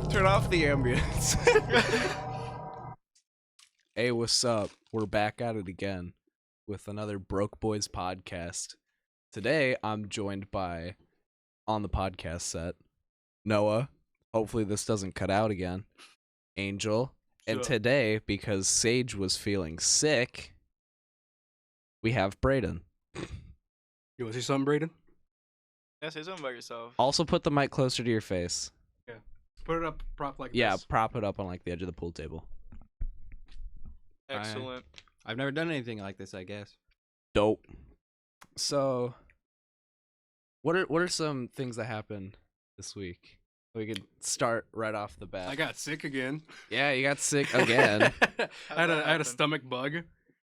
Turn off the ambience. Hey, what's up? We're back at it again with another Broke Boys podcast. Today, I'm joined by, on the podcast set, Noah. Hopefully this doesn't cut out again. Angel. And today, because Sage was feeling sick, we have Brayden. You want to say something, Brayden? Yeah, say something about yourself. Also put the mic closer to your face. Yeah. Put it up, prop like this. Yeah, prop it up on like the edge of the pool table. Excellent. I've never done anything like this, I guess. Dope. So, what are some things that happened this week? We could start right off the bat. I got sick again. Yeah, you got sick again. I had a stomach bug.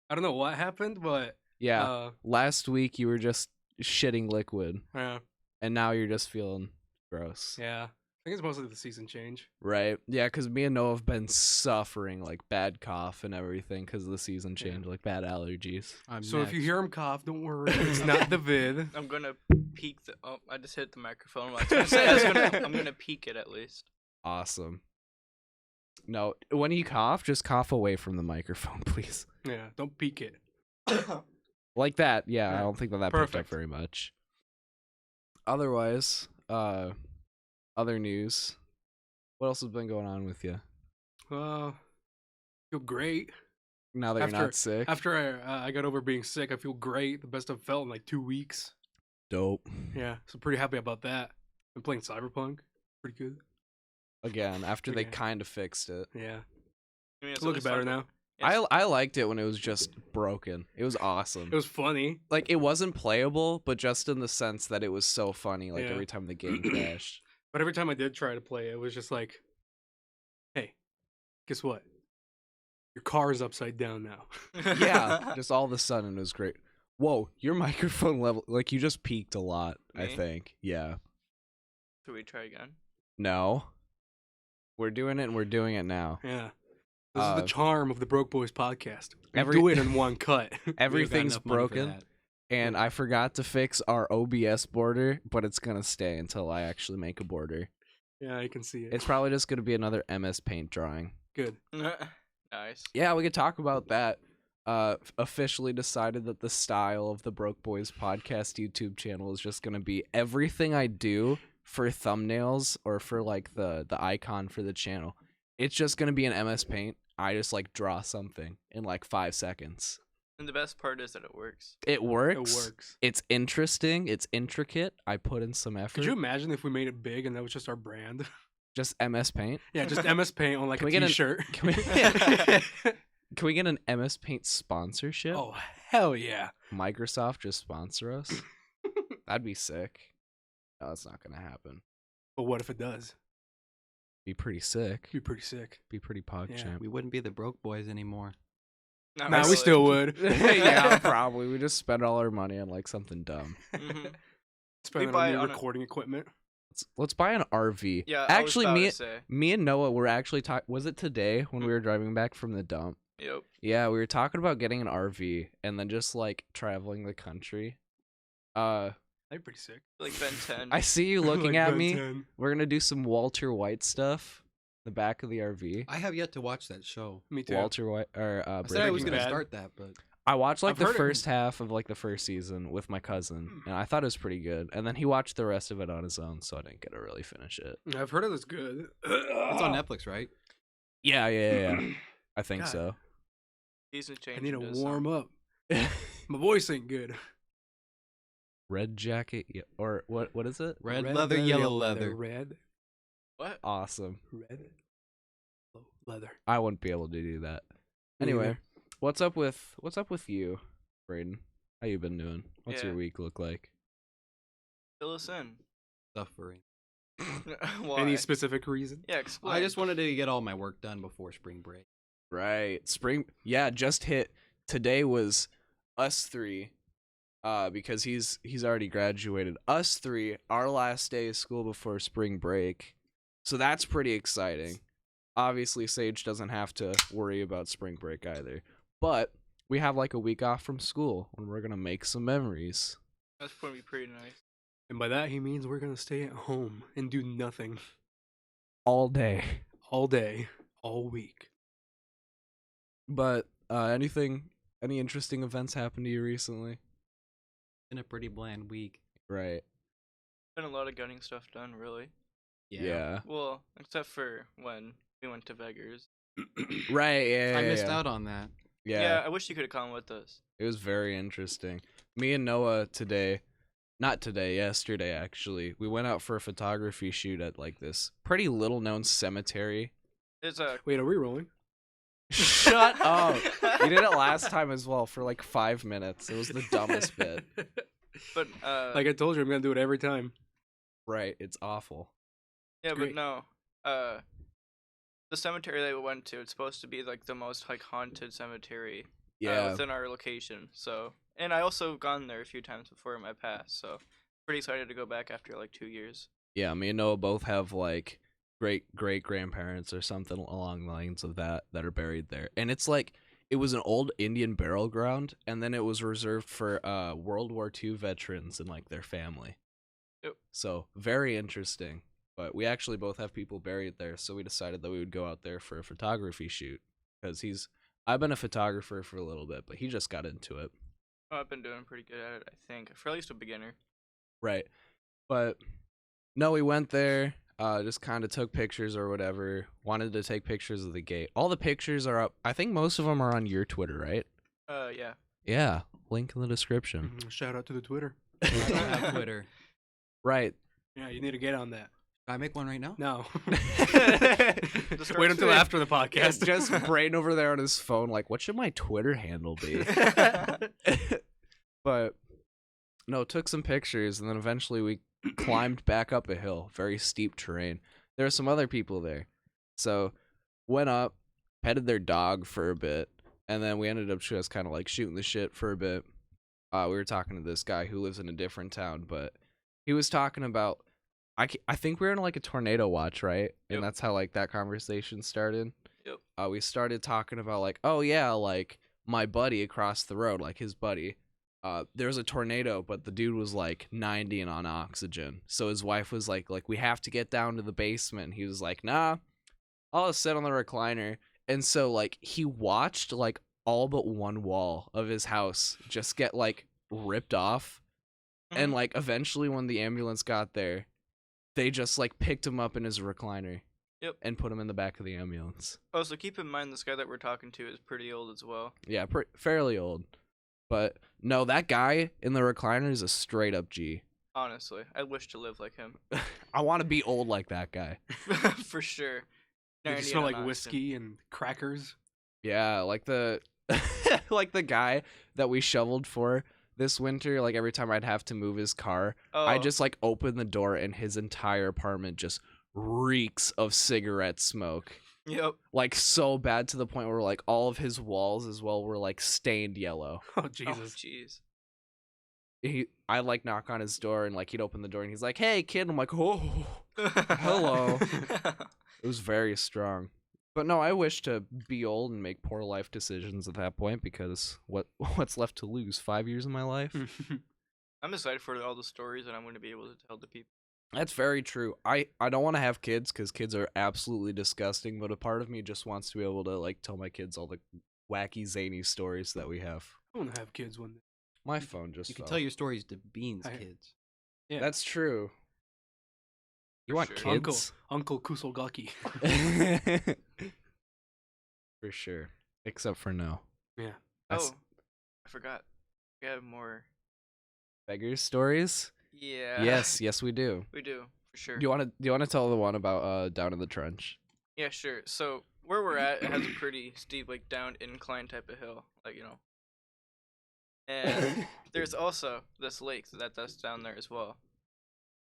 I don't know what happened, but Yeah. Last week you were just shitting liquid, yeah, and now you're just feeling gross. yeah. I think it's mostly the season change. Right? Yeah, because me and Noah have been suffering like bad cough and everything because of the season change, like bad allergies. So if you hear him cough, don't worry. It's not the vid. I'm gonna peek the. Oh, I just hit the microphone. I'm gonna peek it at least. Awesome. No, when you cough, just cough away from the microphone, please. Yeah, don't peek it. Like that, yeah. Yeah. I don't think that picked up Perfect. very much. Otherwise, other news. What else has been going on with you Feel great. now that you're not sick? After I got over being sick, I feel great. The best I've felt in like 2 weeks. Dope. Yeah, so pretty happy about that. I'm playing Cyberpunk. Pretty good. Again, after they Again. kind of fixed it. Yeah, I mean, it's looking better now. I liked it when it was just broken. It was awesome. It was funny. Like, it wasn't playable, but just in the sense that it was so funny, like, Yeah. every time the game crashed. But every time I did try to play, it was just like, hey, guess what? Your car is upside down now. Yeah, just all of a sudden it was great. Whoa, your microphone level, like, you just peaked a lot, I Me? think. Yeah. Should we try again? No. We're doing it and we're doing it now. Yeah. This is the charm of the Broke Boys podcast. We every- do it in one cut. Everything's enough money for broken. that. And I forgot to fix our OBS border, but it's going to stay until I actually make a border. Yeah, I can see it. It's probably just going to be another MS Paint drawing. good. Nice. Yeah, we could talk about that. Officially decided that the style of the Broke Boys podcast YouTube channel is just going to be everything I do for thumbnails or for like the icon for the channel. It's just going to be an MS Paint. I just like draw something in like 5 seconds. And the best part is that it works. It works. It works. It's interesting. It's intricate. I put in some effort. Could you imagine if we made it big and that was just our brand? Just MS Paint? Yeah, just MS Paint on like Can a we get an- t-shirt. Can we, can we get an MS Paint sponsorship? Oh, hell yeah. Microsoft just sponsor us? That'd be sick. No, that's not gonna happen. But what if it does? Be pretty sick. Be pretty sick. Be pretty PogChamp. We wouldn't be the broke boys anymore. Not Nah, really. we still would. Yeah, probably. We just spend all our money on like something dumb. Mhm. Spend it buy on it new on a- recording equipment. Let's buy an RV. Yeah, Actually, I was about me to say. me and Noah were actually talking. Was it today when we were driving back from the dump? Yep. Yeah, we were talking about getting an RV and then just like traveling the country. That'd be pretty sick. Like Ben 10. I see you looking Like at Ben me. 10. We're gonna do some Walter White stuff. The back of the RV. I have yet to watch that show. Me too. Walter White or I said I was Breaking going to Bad. start that, but I watched like I've the heard it- first half of like the first season with my cousin, and I thought it was pretty good. And then he watched the rest of it on his own, so I didn't get to really finish it. I've heard it was good. it's on Netflix, right? Yeah. I think God. so. Season change. I need to into warm some- up. My voice ain't good. Red jacket, or what is it? Red leather, yellow leather. Red. What? Awesome. Red. Leather. I wouldn't be able to do that. Me Anyway, neither. what's up with you, Braden? How you been doing? What's your Yeah. week look like? Fill us in. Suffering. Why? Any specific reason? Yeah, explain. I just wanted to get all my work done before spring break. Right. Spring, yeah, just hit. Today was us three, because he's already graduated. Us three, our last day of school before spring break. So that's pretty exciting. Obviously, Sage doesn't have to worry about spring break either. But we have like a week off from school and we're gonna make some memories That's gonna be pretty nice. And by that, he means we're going to stay at home and do nothing all day. all day, all week. But any interesting events happened to you recently? Been a pretty bland week. Right. Been a lot of gunning stuff done, really. Yeah. Well, except for when we went to Vegas. Right. Yeah. I missed out on that. Yeah. I wish you could have come with us. It was very interesting. Me and Noah yesterday actually, we went out for a photography shoot at like this pretty little known cemetery. It's a Wait, are we rolling? Shut up. We did it last time as well for like 5 minutes. It was the dumbest bit. but Like I told you, I'm going to do it every time. Right. It's awful. yeah, great. but no. The cemetery that we went to, it's supposed to be like the most like haunted cemetery Yeah. within our location. So, and I also gone there a few times before in my past. So, pretty excited to go back after like 2 years. Yeah, me and Noah both have like great grandparents or something along the lines of that are buried there. And it's like it was an old Indian burial ground, and then it was reserved for World War II veterans and like their family. Yep. So very interesting. But we actually both have people buried there, so we decided that we would go out there for a photography shoot because I've been a photographer for a little bit, but he just got into it. Oh, I've been doing pretty good at it, I think, for at least a beginner. Right. But no, we went there, just kind of took pictures or whatever. Wanted to take pictures of the gate. All the pictures are up. I think most of them are on your Twitter, right? Yeah. Yeah. Link in the description. Shout out to the Twitter. I don't have Twitter. Right. Yeah, you need to get on that. Can I make one right now? No. Start Wait until soon. after the podcast. Just Brain over there on his phone, like, what should my Twitter handle be? But no, took some pictures, and then eventually we climbed back up a hill, very steep terrain. There were some other people there, so went up, petted their dog for a bit, and then we ended up just kind of like shooting the shit for a bit. We were talking to this guy who lives in a different town, but he was talking about I think we were in like a tornado watch, right? And Yep. that's how like that conversation started. Yep. We started talking about like, oh yeah, like my buddy across the road, like his buddy, there was a tornado, but the dude was like 90 and on oxygen. So his wife was like we have to get down to the basement. He was like, nah, I'll just sit on the recliner. And so like he watched like all but one wall of his house just get like ripped off. And like eventually when the ambulance got there, they just like picked him up in his recliner. Yep. And put him in the back of the ambulance. Oh, so keep in mind this guy that we're talking to is pretty old as well. Yeah, fairly old. But no, that guy in the recliner is a straight up G. Honestly, I wish to live like him. I want to be old like that guy. For sure. Did you 90 smell on like oxygen. whiskey and crackers? Yeah, like the like the guy that we shoveled for this winter, like every time I'd have to move his car, Oh, I just like open the door and his entire apartment just reeks of cigarette smoke. Yep. Like so bad to the point where like all of his walls as well were like stained yellow. Oh, Oh, Jesus. jeez. I'd like knock on his door and like he'd open the door and he's like, "Hey kid," I'm like, "Oh." Hello. It was very strong. But no, I wish to be old and make poor life decisions at that point because what's left to lose? 5 years of my life? I'm excited for all the stories that I'm going to be able to tell to people. That's very true. I don't want to have kids because kids are absolutely disgusting, but a part of me just wants to be able to like tell my kids all the wacky, zany stories that we have. I want to have kids one day. My phone just You can fell. tell your stories to Beans kids. Yeah. That's true. You For want sure. kids? Uncle Kusolgaki. For sure. Except for no. Yeah. That's- Oh, I forgot. We have more. Beggars stories? Yeah. Yes, we do. We do, for sure. Do you want to tell the one about down in the trench? Yeah, sure. So where we're at, it has a pretty steep, like down incline type of hill, like And there's also this lake that's down there as well,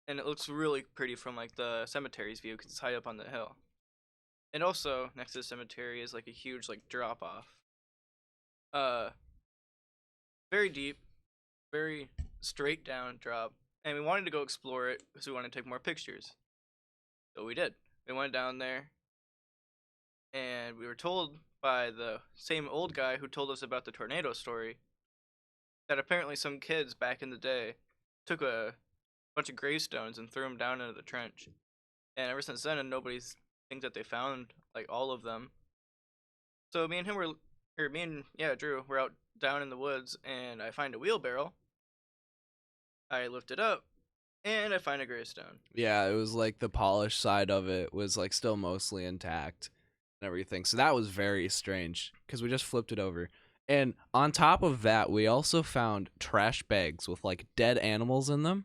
and it looks really pretty from like the cemetery's view because it's high up on the hill. And also next to the cemetery is like a huge like drop off. Very deep, very straight down drop, and we wanted to go explore it because we wanted to take more pictures. So we did. We went down there. And we were told by the same old guy who told us about the tornado story that apparently some kids back in the day took a bunch of gravestones and threw them down into the trench. And ever since then, nobody's thinks that they found like all of them. So me and him were, or me and Drew were out down in the woods, and I find a wheelbarrow. I lift it up, and I find a gravestone. Yeah, it was like the polished side of it was like still mostly intact and everything. So that was very strange because we just flipped it over. And on top of that, we also found trash bags with like dead animals in them.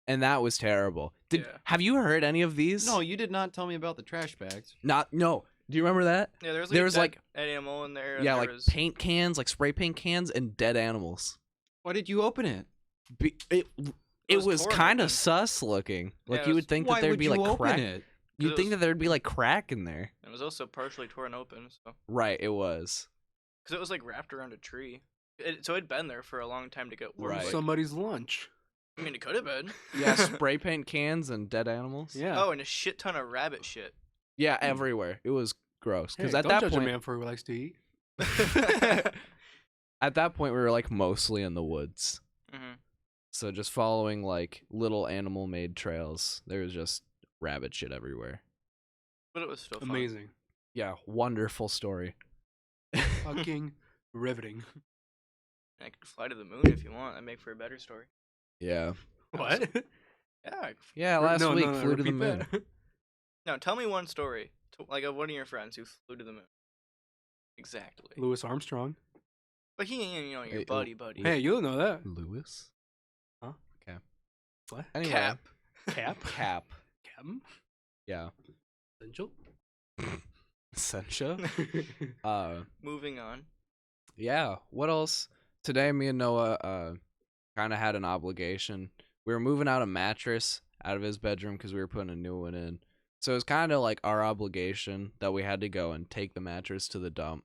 And that was terrible. Yeah. Have you heard any of these? No, you did not tell me about the trash bags. No. Do you remember that? Yeah, there was was like an animal in there. And yeah, there like was... paint cans, like spray paint cans, and dead animals. Why did you open it? It was torn kind of open. sus looking. Like Yeah, you it would was- think Why that there'd would be you like open crack. it? You'd it think was- that there'd be like crack in there. It was also partially torn open, so Right, it was. because it was like wrapped around a tree. So it'd been there for a long time to get warm. Right. Somebody's lunch. I mean, it could have been. Yeah, spray paint cans and dead animals. Yeah. Oh, and a shit ton of rabbit shit. Yeah, everywhere. It was gross. Hey, Because at don't that judge point, a man for what he likes to eat. at that point, we were like mostly in the woods. Hmm. So just following like little animal-made trails. There was just rabbit shit everywhere. But it was still fun. Amazing. Yeah, wonderful story. Fucking riveting. I could fly to the moon if you want. I'd make for a better story. Yeah. What? Yeah. Yeah, last No, week no, flew to the repeat moon. that. Now tell me one story, like of one of your friends who flew to the moon. Exactly. Louis Armstrong. But he ain't, your Hey, buddy. Hey, you don't know that. Lewis? Huh? Okay. What? Anyway. Cap. Cap? Cap. Captain? Yeah. Essential? Sencha? Moving on. Yeah. What else? Today, me and Noah kind of had an obligation. We were moving out a mattress out of his bedroom because we were putting a new one in. So it was kind of like our obligation that we had to go and take the mattress to the dump.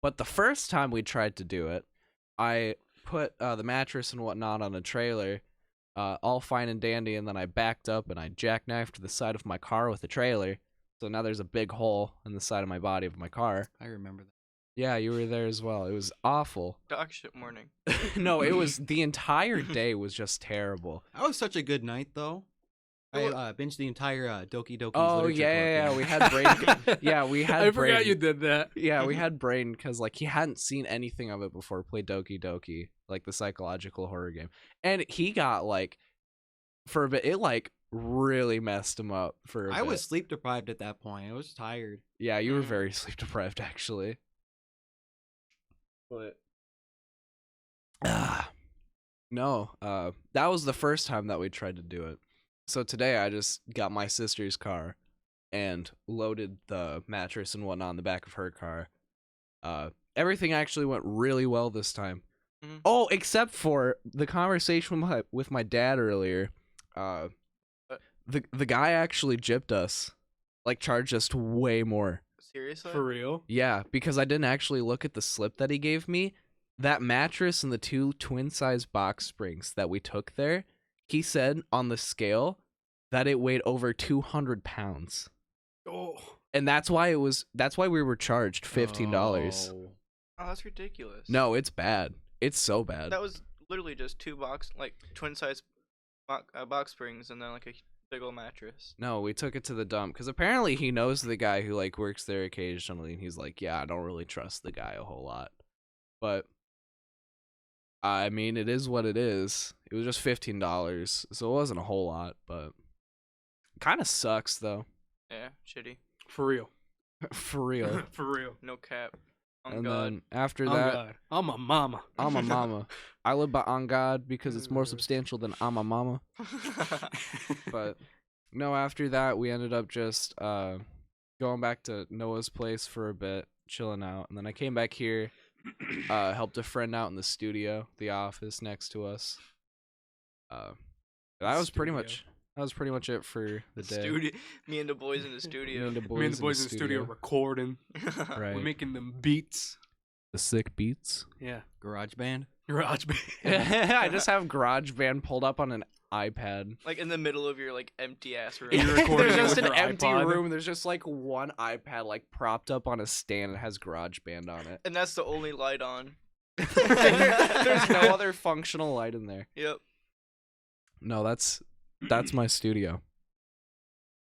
But the first time we tried to do it, I put the mattress and whatnot on a trailer, all fine and dandy, and then I backed up and I jackknifed the side of my car with the trailer. So now there's a big hole in the side of my body of my car. I remember that. Yeah, you were there as well. It was awful. Dog shit morning. No, it was the entire day was just terrible. That was such a good night, though. I binged the entire Doki Doki's Oh Literature yeah, Club we game. had Brain. Yeah, we had. I Brain. forgot you did that. Yeah, we had Brain because like he hadn't seen anything of it before. Played Doki Doki, like the psychological horror game, and he got like for a bit. It like really messed him up for a bit. I was sleep deprived at that point. I was tired. Yeah, you were very sleep deprived actually. But no, that was the first time that we tried to do it. So today I just got my sister's car and loaded the mattress and whatnot in the back of her car. Everything actually went really well this time. Mhm. Oh, except for the conversation with my dad earlier. The guy actually gypped us, like charged us way more. Seriously? For real? Yeah, because I didn't actually look at the slip that he gave me. That mattress and the 2 twin-size box springs that we took there, he said on the scale that it weighed over 200 pounds. Oh. And that's why we were charged $15. Oh. Oh, that's ridiculous. No, it's bad. It's so bad. That was literally just 2 twin size box springs and then like a big old mattress. No, we took it to the dump because apparently he knows the guy who like works there occasionally, and he's like, yeah, I don't really trust the guy a whole lot. But I mean, it is what it is. It was just $15, so it wasn't a whole lot, but kind of sucks though. Yeah, shitty. For real. For real. For real. No cap. On And God. then after Oh, that, God. I'm a mama. I'm a mama. I live by on God because it's more substantial than I'm a mama. But no, after that, we ended up just going back to Noah's place for a bit, chilling out, and then I came back here, helped a friend out in the studio, the office next to us. That was pretty much it for the day. Studio. Me and the boys in the Me studio. and the Me and the boys in the studio recording. Right. We're making them beats. The sick beats. Yeah. Garage band. GarageBand. I just have GarageBand pulled up on an iPad. Like in the middle of your like empty ass room. And you're recording There's it just with an your empty iPod. room. There's just like one iPad like propped up on a stand. It has GarageBand on it. And that's the only light on. There's no other functional light in there. Yep. No, that's my studio.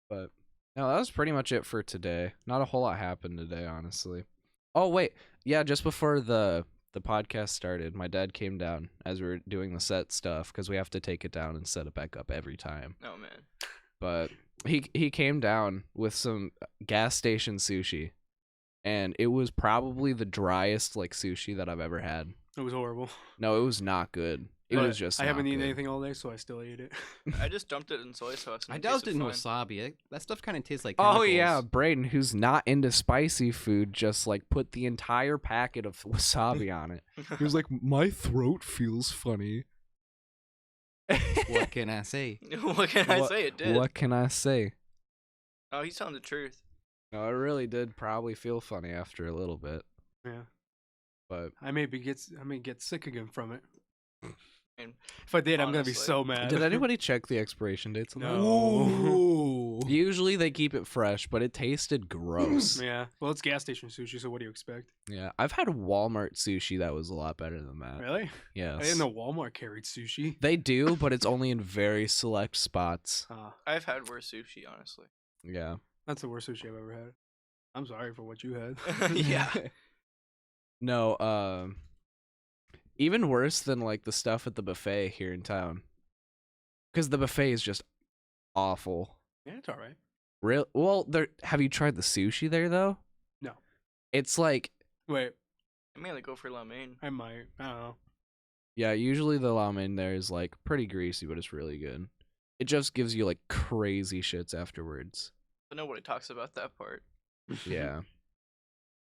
But no, that was pretty much it for today. Not a whole lot happened today, honestly. Oh wait, yeah, just before the podcast started, my dad came down as we were doing the set stuff because we have to take it down and set it back up every time. Oh man. But he came down with some gas station sushi, and it was probably the driest like sushi that I've ever had. It was horrible. No, it was not good. It But was just. I haven't not eaten good. anything all day, so I still ate it. I just dumped it in soy sauce. And I it doused it tasted in fine. wasabi. That stuff kind of tastes like Oh chemicals. yeah, Braden, who's not into spicy food, just like put the entire packet of wasabi on it. He was like, "My throat feels funny." What can I say? What can I say? It did. What can I say? Oh, he's telling the truth. No, it really did probably feel funny after a little bit, Yeah. but I may get sick again from it. And If I did, I'm gonna be honestly. so mad. did anybody check the expiration dates on that? No. Usually they keep it fresh, but it tasted gross. Yeah. Well, it's gas station sushi, so what do you expect? Yeah, I've had Walmart sushi that was a lot better than that. Really? Yes. I didn't know Walmart carried sushi. They do, but it's only in very select spots. I've had worse sushi, honestly. Yeah. That's the worst sushi I've ever had. I'm sorry for what you had. Yeah. No, even worse than like the stuff at the buffet here in town. Because the buffet is just awful. Yeah, it's all right. Real well, have you tried the sushi there though? No. It's like Wait, I mainly go for lo mein. I might. I don't know. yeah, usually the ramen there is like pretty greasy, but it's really good. It just gives you like crazy shits afterwards. But nobody talks about that part. Yeah.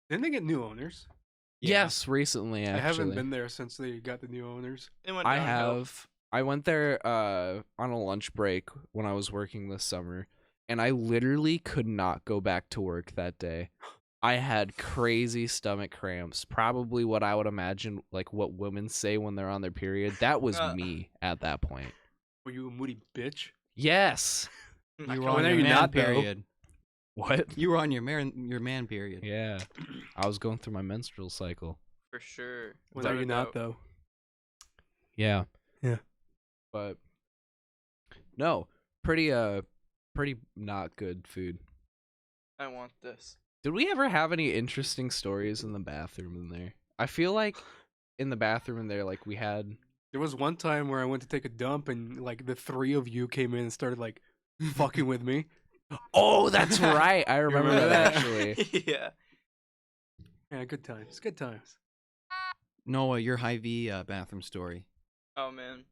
Didn't they get new owners? Yes, recently actually. I haven't been there since they got the new owners. It went I downhill. have. I went there on a lunch break when I was working this summer, and I literally could not go back to work that day. I had crazy stomach cramps, probably what I would imagine like what women say when they're on their period. That was me at that point. Were you a moody bitch? Yes. I You were can't- When on are your you man not, though? period. What? You were on your man period. Yeah. I was going through my menstrual cycle. For sure. When Without are a you not, doubt. though? Yeah. Yeah. But no, pretty not good food. I want this. Did we ever have any interesting stories in the bathroom in there? I feel like in the bathroom in there, like we had. There was one time where I went to take a dump and like the three of you came in and started like fucking with me. Oh, that's right. I remember remember that that? actually. Yeah. Yeah, good times. Good times. Noah, your Hy-Vee bathroom story. Oh man.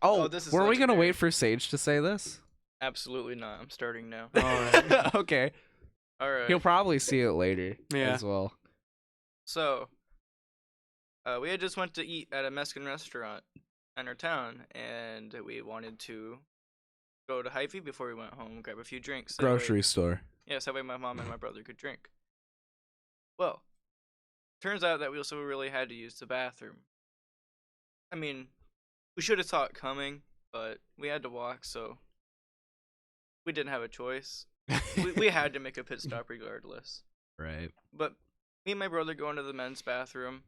Oh, this is were we gonna legendary. wait for Sage to say this? Absolutely not. I'm starting now. All right. Okay. All right. He'll probably see it later Yeah. as well. So, we had just went to eat at a Mexican restaurant in our town, and we wanted to go to Hy-Vee before we went home, grab a few drinks. That way- Grocery store. Yes, that way my mom and my brother could drink. Well, turns out that we also really had to use the bathroom. I mean, we should have saw it coming, but we had to walk, so we didn't have a choice. we had to make a pit stop regardless. Right. But me and my brother go into the men's bathroom,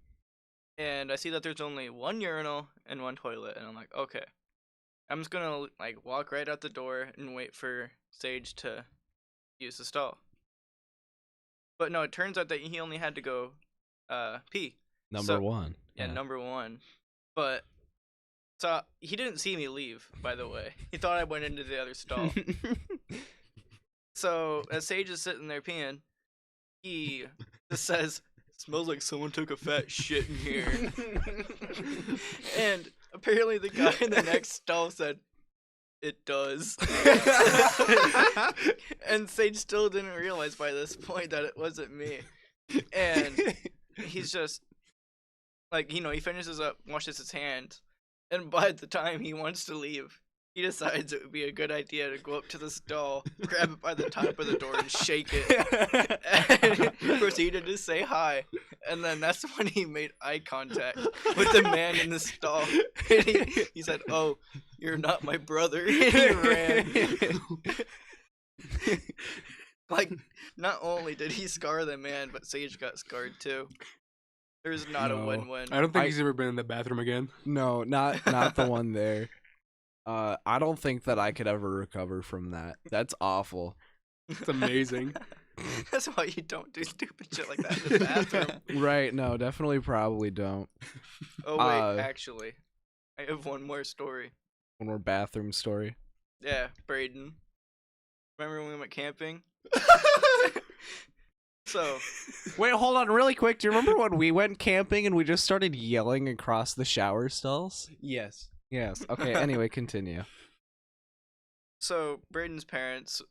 and I see that there's only one urinal and one toilet, and I'm like, okay, I'm just gonna like walk right out the door and wait for Sage to use the stall. But no, it turns out that he only had to go pee. Number So- one. Yeah, number one. But so he didn't see me leave, by the way. He thought I went into the other stall. So as Sage is sitting there peeing, he just says, "Smells like someone took a fat shit in here." And apparently the guy in the next stall said, "It does." And Sage still didn't realize by this point that it wasn't me. And he's just like, you know, he finishes up, washes his hands, and by the time he wants to leave, he decides it would be a good idea to go up to the stall, grab it by the top of the door, and shake it, and proceeded to say hi. And then that's when he made eye contact with the man in the stall. And he said, "Oh, you're not my brother." And he ran. Like, not only did he scar the man, but Sage got scarred too. There's not a No. win-win. I don't think he's ever been in the bathroom again. No, not the one there. I don't think that I could ever recover from that. That's awful. It's amazing. That's why you don't do stupid shit like that in the bathroom. Right? No, definitely, probably don't. Oh wait, actually, I have one more story. One more bathroom story. Yeah, Braden. Remember when we went camping? So, Wait, hold on, really quick. Do you remember when we went camping and we just started yelling across the shower stalls? Yes. Yes. Okay. Anyway, continue. so Braden's parents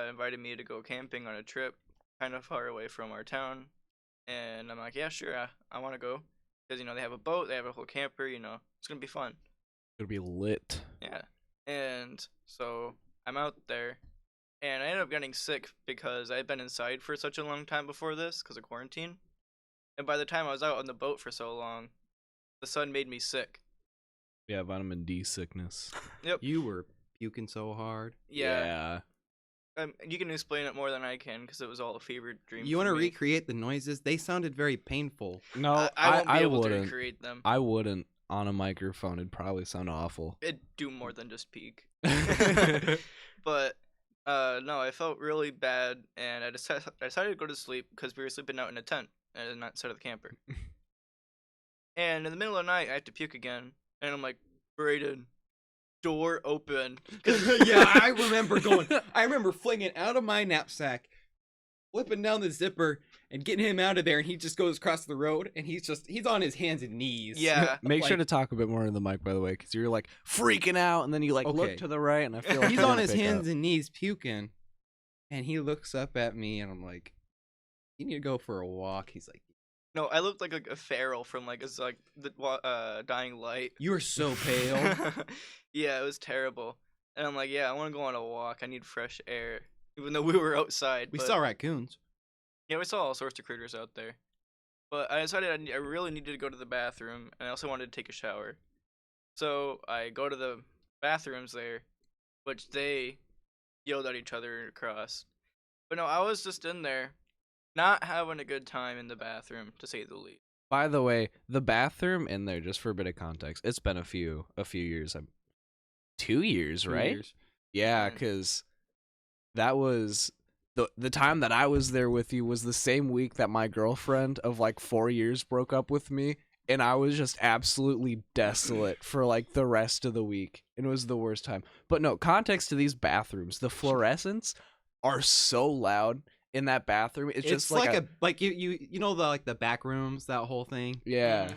invited me to go camping on a trip kind of far away from our town. And I'm like, yeah, sure, I want to go. Because, they have a boat, they have a whole camper, it's going to be fun. It'll be lit. Yeah. And so I'm out there, and I ended up getting sick because I had been inside for such a long time before this because of quarantine. And by the time I was out on the boat for so long, the sun made me sick. Yeah, vitamin D sickness. Yep. You were puking so hard. Yeah. You can explain it more than I can because it was all a fever dream. You want to recreate the noises? They sounded very painful. No, I won't be able to wouldn't. recreate them. I wouldn't on a microphone. It'd probably sound awful. It'd do more than just peak. But no, I felt really bad, and I decided to go to sleep because we were sleeping out in a tent and not inside of the camper. And in the middle of the night, I have to puke again, and I'm like, Braden, door open. Yeah, I remember flinging out of my knapsack, flipping down the zipper, and getting him out of there, and he just goes across the road, and he's on his hands and knees. Yeah. Make sure to talk a bit more in the mic, by the way, because you're like freaking out, and then you Okay. look to the right, and I feel like He's you're on gonna his pick hands up. and knees puking, and he looks up at me, and I'm like, "You need to go for a walk." He's like, No, I looked like a feral from the Dying Light. "You are so pale." Yeah, it was terrible. And I'm like, yeah, I want to go on a walk. I need fresh air. Even though we were outside. We but- saw raccoons. Yeah, we saw all sorts of critters out there. But I decided I really needed to go to the bathroom, and I also wanted to take a shower. So I go to the bathrooms there, which they yelled at each other across. But no, I was just in there, not having a good time in the bathroom, to say the least. By the way, the bathroom in there, just for a bit of context, it's been a few years. 2 years, 2 right? years. Yeah, Mm. because that was the time that I was there with you was the same week that my girlfriend of like 4 years broke up with me, and I was just absolutely desolate for like the rest of the week. It was the worst time. But no, context to these bathrooms, the fluorescents are so loud in that bathroom. It's just like you know the back rooms, that whole thing. yeah.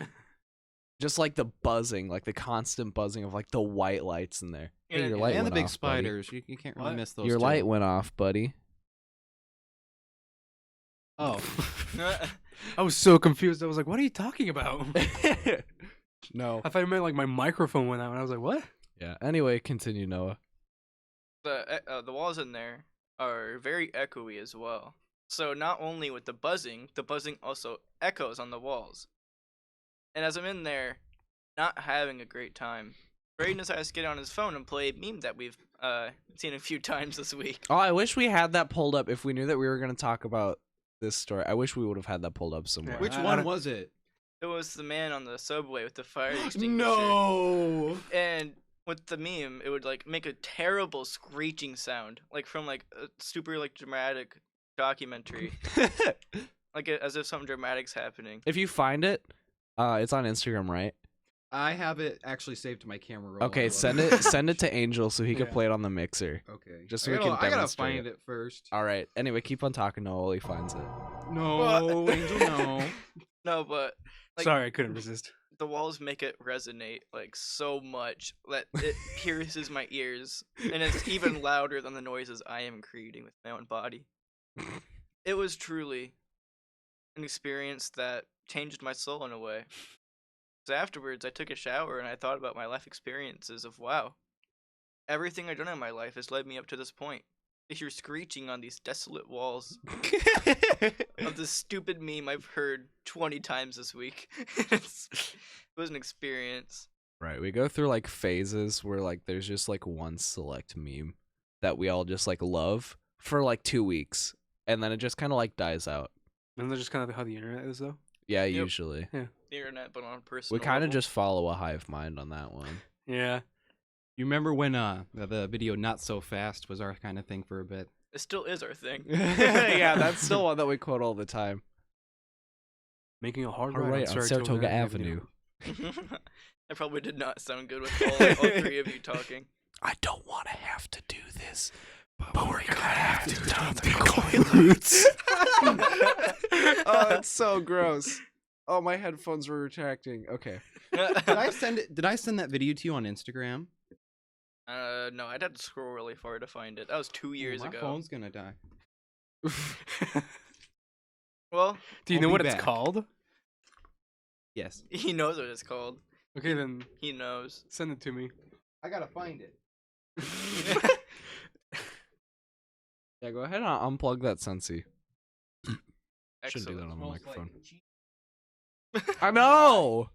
Just like the buzzing, like the constant buzzing of like the white lights in there. Hey, Yeah, your yeah. light And the went big off, buddy. spiders. You can't really What? miss those. Your two. light went off, buddy. Oh, I was so confused. I was like, what are you talking about? No. I thought you meant like my microphone went out, and I was like, what? Yeah. Anyway, continue, Noah. The walls in there are very echoey as well. So not only with the buzzing also echoes on the walls. And as I'm in there, not having a great time, Braden decides to get on his phone and play a meme that we've seen a few times this week. Oh, I wish we had that pulled up. If we knew that we were going to talk about this story, I wish we would have had that pulled up somewhere. which I one don't- was it? It was the man on the subway with the fire extinguisher. No. And with the meme, it would like make a terrible screeching sound, like from like a super like dramatic documentary, like as if something dramatic's happening. If you find it, it's on Instagram, right? I have it actually saved to my camera roll. Okay, send it to Angel so he can Yeah. play it on the mixer. Okay. Just so I we can gotta demonstrate find it first. All right. Anyway, keep on talking, Noah, while he finds it. No, Angel, no. No, but like, Sorry, I couldn't resist. the walls make it resonate like so much that it pierces my ears, and it's even louder than the noises I am creating with my own body. It was truly an experience that changed my soul in a way. So afterwards, I took a shower and I thought about my life experiences of wow, everything I've done in my life has led me up to this point. If you're screeching on these desolate walls of this stupid meme I've heard 20 times this week. It was an experience. Right, we go through like phases where like there's just like one select meme that we all just like love for like 2 weeks, and then it just kind of like dies out. And that's just kind of how the internet is, though. Yeah, Yep. usually. The internet, but on a personal We kind of level. just follow a hive mind on that one. Yeah. You remember when the video Not So Fast was our kind of thing for a bit? It still is our thing. Yeah, that's still one that we quote all the time. Making a hard All right, on Saratoga Avenue. That probably did not sound good with all 3 of you talking. I don't want to have to do this, but we're gonna have to dump the toilets. Oh, it's so gross. Oh, my headphones were retracting. Okay. Did I send that video to you on Instagram? No, I'd have to scroll really far to find it. That was 2 years My ago. phone's gonna die. Well, Do you I'll know be what it's back. called? Yes. he knows what it's called. Okay, then He knows. send it to me. I gotta find it. Yeah, go ahead and unplug that Sensi. Shouldn't do that Excellent. on the Smells microphone. like cheese. I know.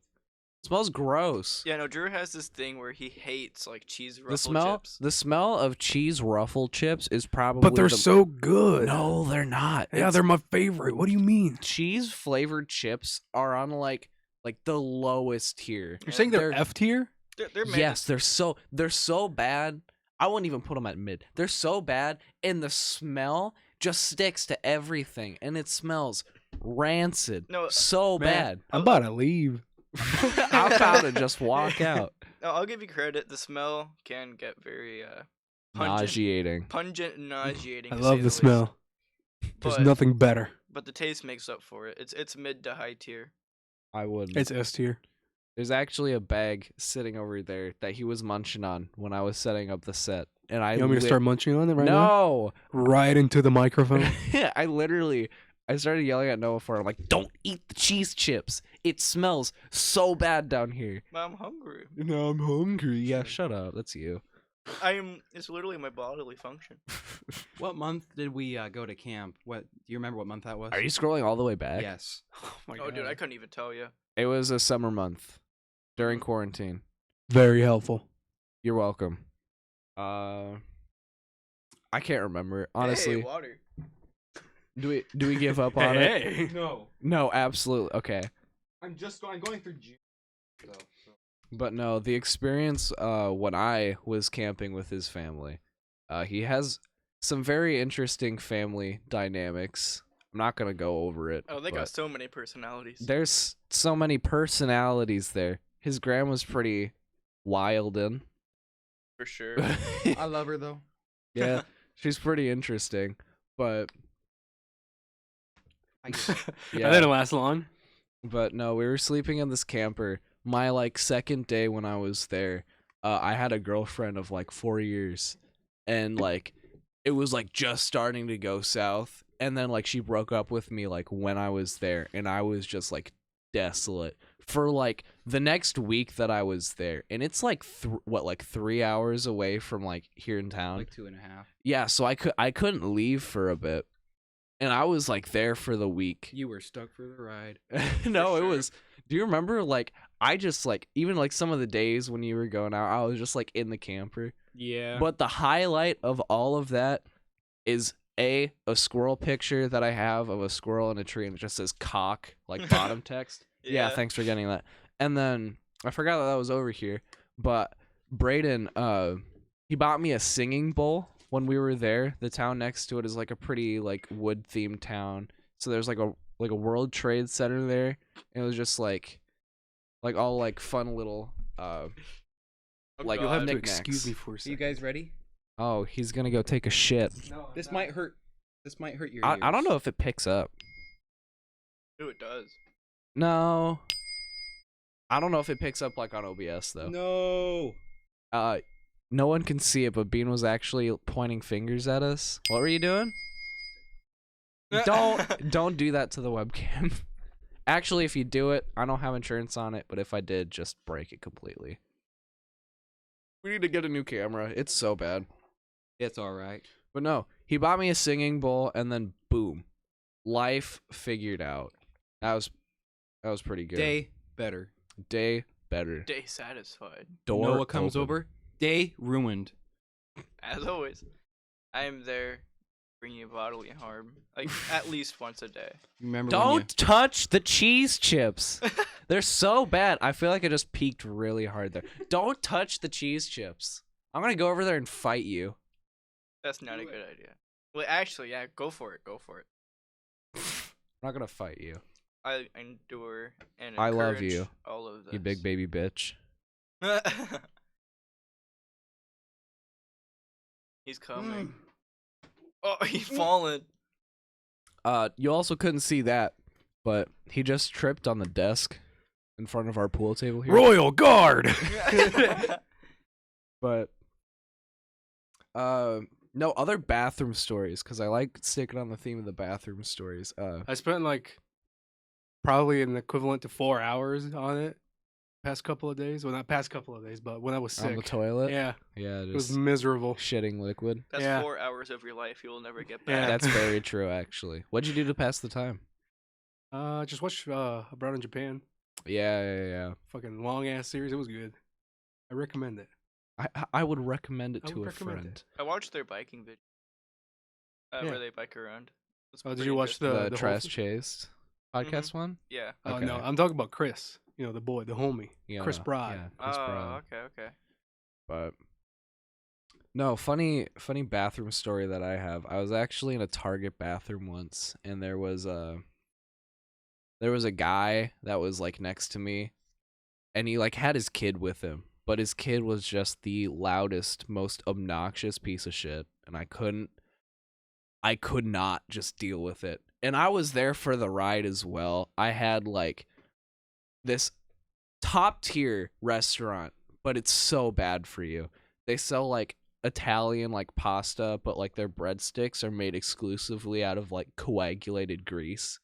It smells gross. Yeah, no, Drew has this thing where he hates like cheese ruffle The chips. smell of cheese ruffle chips is probably. But they're the... so good. No, they're not. Yeah, It's- they're my favorite. What do you mean? cheese flavored chips are on like the lowest tier. You're saying they're They're- F tier? They're meant Yes, they're so bad. I wouldn't even put them at mid. They're so bad, and the smell just sticks to everything, and it smells rancid. No, so Man, bad. I'm about to leave. I'm about to just walk out. No, I'll give you credit. The smell can get very pungent, Nauseating. pungent and nauseating. I to love say the least. smell. There's But, nothing better. but the taste makes up for it. It's mid to high tier. I wouldn't. It's S tier. There's actually a bag sitting over there that he was munching on when I was setting up the set, and I You want me to start munching on it right now? No. Right into the microphone. Yeah, I started yelling at Noah for it. I'm like, don't eat the cheese chips. It smells so bad down here. I'm hungry. No, I'm hungry. Yeah, shut up. That's you. It's literally my bodily function. What month did we go to camp? What do you remember? What month that was? Are you scrolling all the way back? Yes. Oh my Oh, god. dude, I couldn't even tell you. It was a summer month during quarantine. Very helpful. You're welcome. I can't remember honestly. Hey, water. Do we give up on it? Hey. No. No, absolutely. Okay. I'm going through June. So. But no, the experience when I was camping with his family, he has some very interesting family dynamics. I'm not going to go over it. Oh, they but got so many personalities. there's so many personalities there. His grandma's pretty wild in. For sure. I love her though. Yeah, she's pretty interesting. But I That yeah, didn't last long. but no, we were sleeping in this camper. My like second day when I was there, I had a girlfriend of like 4 years, and like it was like just starting to go south, and then like she broke up with me like when I was there, and I was just like desolate for like the next week that I was there, and it's like 3 hours away from like here in town. Like 2.5. Yeah, so I couldn't leave for a bit, and I was like there for the week. You were stuck for the ride. No, sure. it was. Do you remember like I just like even like some of the days when you were going out, I was just like in the camper. Yeah. But the highlight of all of that is a squirrel picture that I have of a squirrel in a tree, and it just says cock like bottom text. Yeah, thanks for getting that. And then I forgot that was over here, but Braden, he bought me a singing bowl when we were there. The town next to it is like a pretty like wood themed town. So there's like a World Trade Center there. And it was just like all like fun little Oh, like You'll have to knickknacks. excuse me for a Are you second. guys ready? Oh, he's gonna go take a shit. No, This might hurt. This might hurt your I ears. don't know if it picks up. Ooh, it does. No. I don't know if it picks up like on OBS though. No. No one can see it, but Bean was actually pointing fingers at us. What were you doing? Don't do that to the webcam. Actually, if you do it, I don't have insurance on it, but if I did, just break it completely. We need to get a new camera. It's so bad. It's all right. But no, He bought me a singing bowl, and then boom, life figured out. That was pretty good. Day better. Day better. Day satisfied. Door Noah comes open. over. Day ruined. As always, I am there bringing you bodily harm, like at least once a day. Remember Don't touch the cheese chips. They're so bad. I feel like I just peaked really hard there. Don't touch the cheese chips. I'm gonna go over there and fight you. That's not a good idea. Well, actually, yeah, go for it. Go for it. I'm not gonna fight you. I endure and I love encourage you, all of this. You big baby bitch. He's coming. Oh, he's fallen. You also couldn't see that, but he just tripped on the desk in front of our pool table here. Royal Guard. But no other bathroom stories, because I like sticking on the theme of the bathroom stories. I spent like probably an equivalent to 4 hours on it past couple of days. Well, not past couple of days, but when I was sick. On the toilet. Yeah, Yeah, it was just miserable. shitting liquid. That's Yeah. 4 hours of your life you will never get Yeah. back. That's very true, actually. What'd you do to pass the time? Just watched Abroad in Japan. Yeah. Fucking long ass series. It was good. I recommend it. I would recommend it I to would a recommend it. friend. I watched their biking video. Yeah. Where they bike around. It's Oh, did pretty you watch interesting. The whole Trash thing? Chased podcast one? Yeah. Oh Okay. no, I'm talking about Chris. You know, the boy, the homie. Yeah, Chris Broad. Yeah, Chris Broad. Okay. But no, funny bathroom story that I have. I was actually in a Target bathroom once, and there was a guy that was like next to me, and he like had his kid with him, but his kid was just the loudest, most obnoxious piece of shit, and I could not just deal with it. And I was there for the ride as well. I had like this top tier restaurant, but it's so bad for you. They sell like Italian like pasta, but like their breadsticks are made exclusively out of like coagulated grease.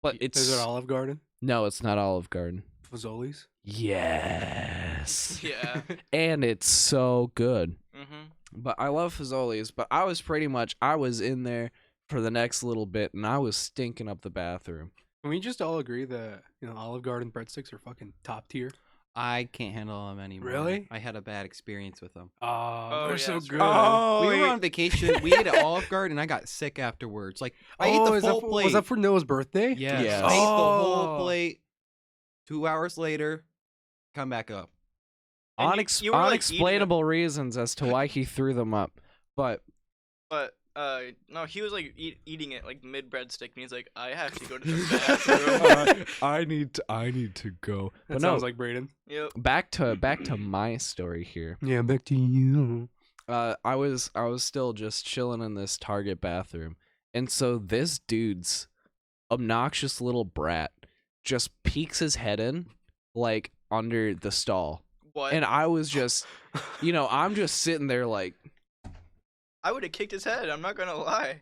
But it's Is it Olive Garden? no, it's not Olive Garden. Fazoli's? Yes. Yeah. And it's so good. Mm-hmm. But I love Fazoli's, but I was in there for the next little bit, and I was stinking up the bathroom. Can we just all agree that Olive Garden breadsticks are fucking top tier? I can't handle them anymore. Really? I had a bad experience with them. Oh, they're yeah, so that's good. right. We were on vacation. We ate at Olive Garden, and I got sick afterwards. Like I ate the is that full for- plate. Was that for Noah's birthday? Yes. Yes. I ate the whole Oh. plate. 2 hours later, come back up. And you were, like, Unexplainable reasons as to why he threw them up. But But no, he was like eating it like mid breadstick, and he's like, I have to go to the bathroom. I need to go. That But sounds no, like Brayden. Yep. back to my story here. Yeah, back to you. I was still just chilling in this Target bathroom, and so this dude's obnoxious little brat just peeks his head in like under the stall, What? and I was just, I'm just sitting there like, I would have kicked his head. I'm not gonna lie.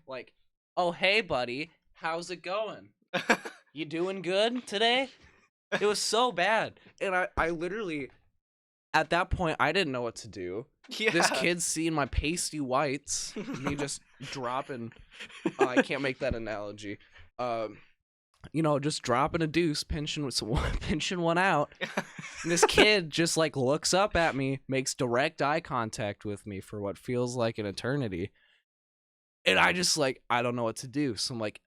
oh hey buddy, how's it going? You doing good today? It was so bad, and I literally, at that point, I didn't know what to do. Yeah. This kid's seeing my pasty whites, me just dropping. I can't make that analogy. Just dropping a deuce, pinching one out. And this kid just like looks up at me, makes direct eye contact with me for what feels like an eternity, and I just like I don't know what to do. So I'm like,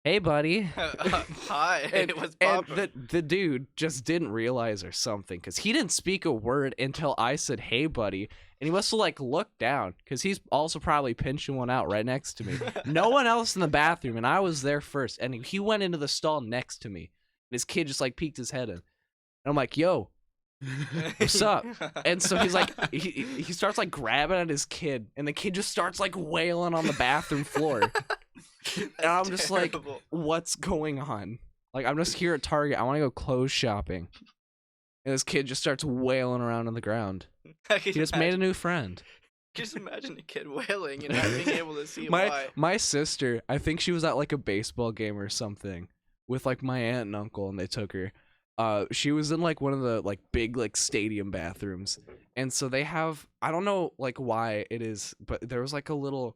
hey buddy. Hi. And, What's and poppin'? the dude just didn't realize or something, because he didn't speak a word until I said, hey, buddy. And he must have, like, looked down, because he's also probably pinching one out right next to me. No one else in the bathroom, and I was there first. And he went into the stall next to me. And his kid just, like, peeked his head in. And I'm like, yo, what's up? And so he's like, he starts, like, grabbing at his kid. And the kid just starts, like, wailing on the bathroom floor. And I'm just like, terrible. what's going on? Like, I'm just here at Target. I want to go clothes shopping. And this kid just starts wailing around on the ground. I He can just made a new friend. Just imagine a kid wailing and not being able to see why. My sister, I think she was at like a baseball game or something with like my aunt and uncle, and they took her. she was in like one of the like big like stadium bathrooms, and so they have, I don't know like why it is, but there was like a little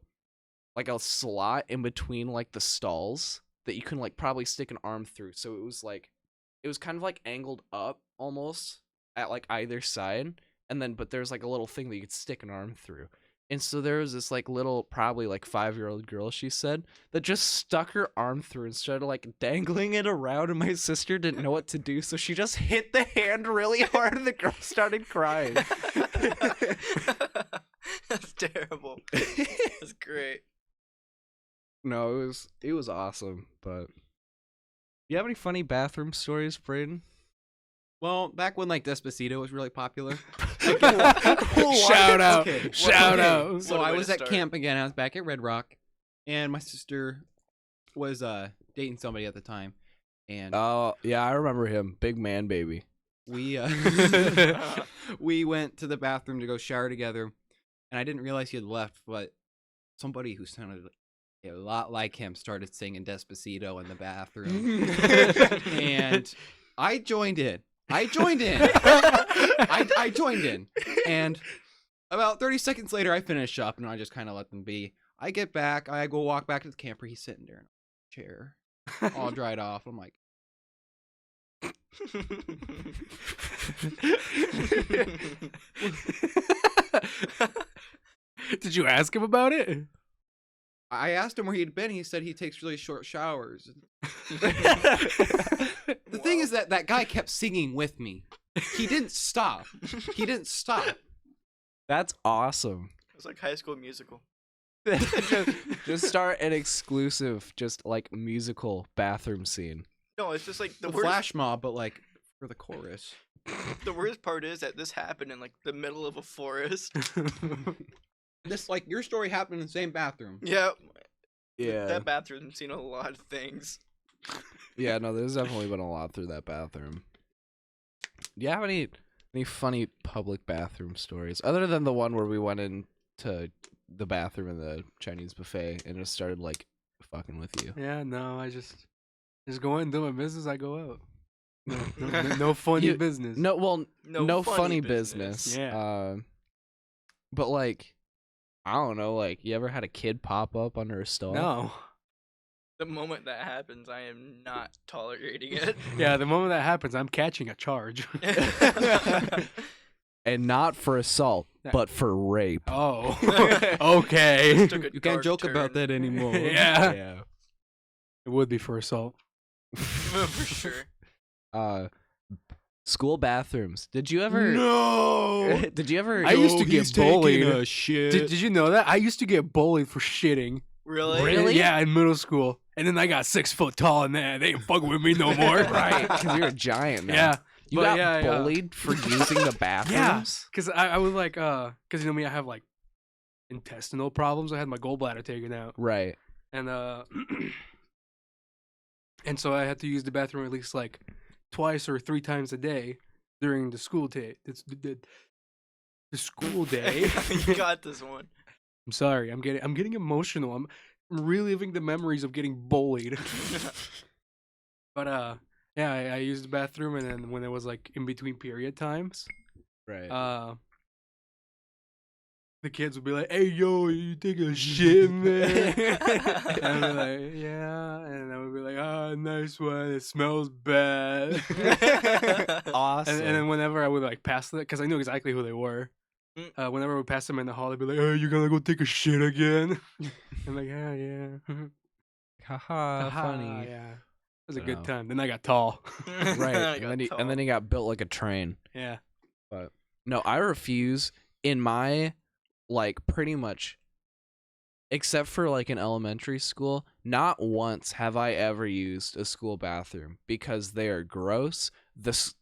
like a slot in between like the stalls that you can like probably stick an arm through. So it was kind of like angled up almost at like either side, and then but there's like a little thing that you could stick an arm through. And so there was this like little, probably like 5-year-old girl, she said, that just stuck her arm through and started like dangling it around, and my sister didn't know what to do, so she just hit the hand really hard and the girl started crying. That's terrible. That's great. No, it was awesome, but you have any funny bathroom stories, Braden? Well, back when like Despacito was really popular. Shout out. Okay, Shout out. What So a I way was to at start. camp again. I was back at Red Rock, and my sister was dating somebody at the time, and Oh, yeah, I remember him. Big man baby. we we went to the bathroom to go shower together, and I didn't realize he had left, but somebody who sounded a lot like him started singing Despacito in the bathroom, and I joined in. I joined in, and about 30 seconds later, I finish up, and I just kind of let them be. I get back, I go walk back to the camper. He's sitting there in a chair, all dried off. I'm like, Did you ask him about it? I asked him where he'd been. He said he takes really short showers. The thing is that guy kept singing with me. He didn't stop. That's awesome. It's like High School Musical. Just start an exclusive, just like musical bathroom scene. No, it's just like The the worst. flash mob, but like for the chorus. The worst part is that this happened in like the middle of a forest. This like your story happened in the same bathroom. Yeah. Yeah. That bathroom's seen a lot of things. Yeah, no, there's definitely been a lot through that bathroom. Do you have any funny public bathroom stories other than the one where we went into the bathroom in the Chinese buffet and just started like fucking with you? Yeah, no, I just go in and do my business. I go out. No funny business. No, well, No no funny funny business. business. Yeah. But like, I don't know, like you ever had a kid pop up under a stall? No. The moment that happens, I am not tolerating it. Yeah, the moment that happens, I'm catching a charge. And not for assault, Yeah. but for rape. Oh, okay. Took a You can't dark joke about turn. that anymore. Yeah. Yeah. It would be for assault. For sure. School bathrooms. Did you ever? No. Did you ever? I used to get bullied. Shit. Did you know that? I used to get bullied for shitting. Really? Really? Yeah, in middle school. And then I got 6 foot tall and then they ain't fucking with me no more. Right, because you're a giant now. Yeah. You but got yeah, yeah. bullied for using the bathrooms? Because I was like, because you know me, I have like intestinal problems. I had my gallbladder taken out. Right. And and so I had to use the bathroom at least like twice or 3 times a day during the school day. The school day. You got this one. I'm sorry. I'm getting emotional. I'm reliving the memories of getting bullied. But yeah, I used the bathroom, and then when it was like in between period times, Right. the kids would be like, "Hey, yo, you take a shit in there?" And I'd be like, "Yeah," and I would be like, "Ah, nice one. It smells bad." Awesome. And then whenever I would like pass it, because I knew exactly who they were. Whenever I would pass them in the hall, they'd be like, "Oh, you're gonna go take a shit again?" I'm like, yeah. Haha, funny. Yeah. It was a Wow. good time. Then I got tall. Right. I and got then he tall. and then he got built like a train. Yeah. But no, I refuse in my like pretty much except for like in elementary school, not once have I ever used a school bathroom because they are gross. The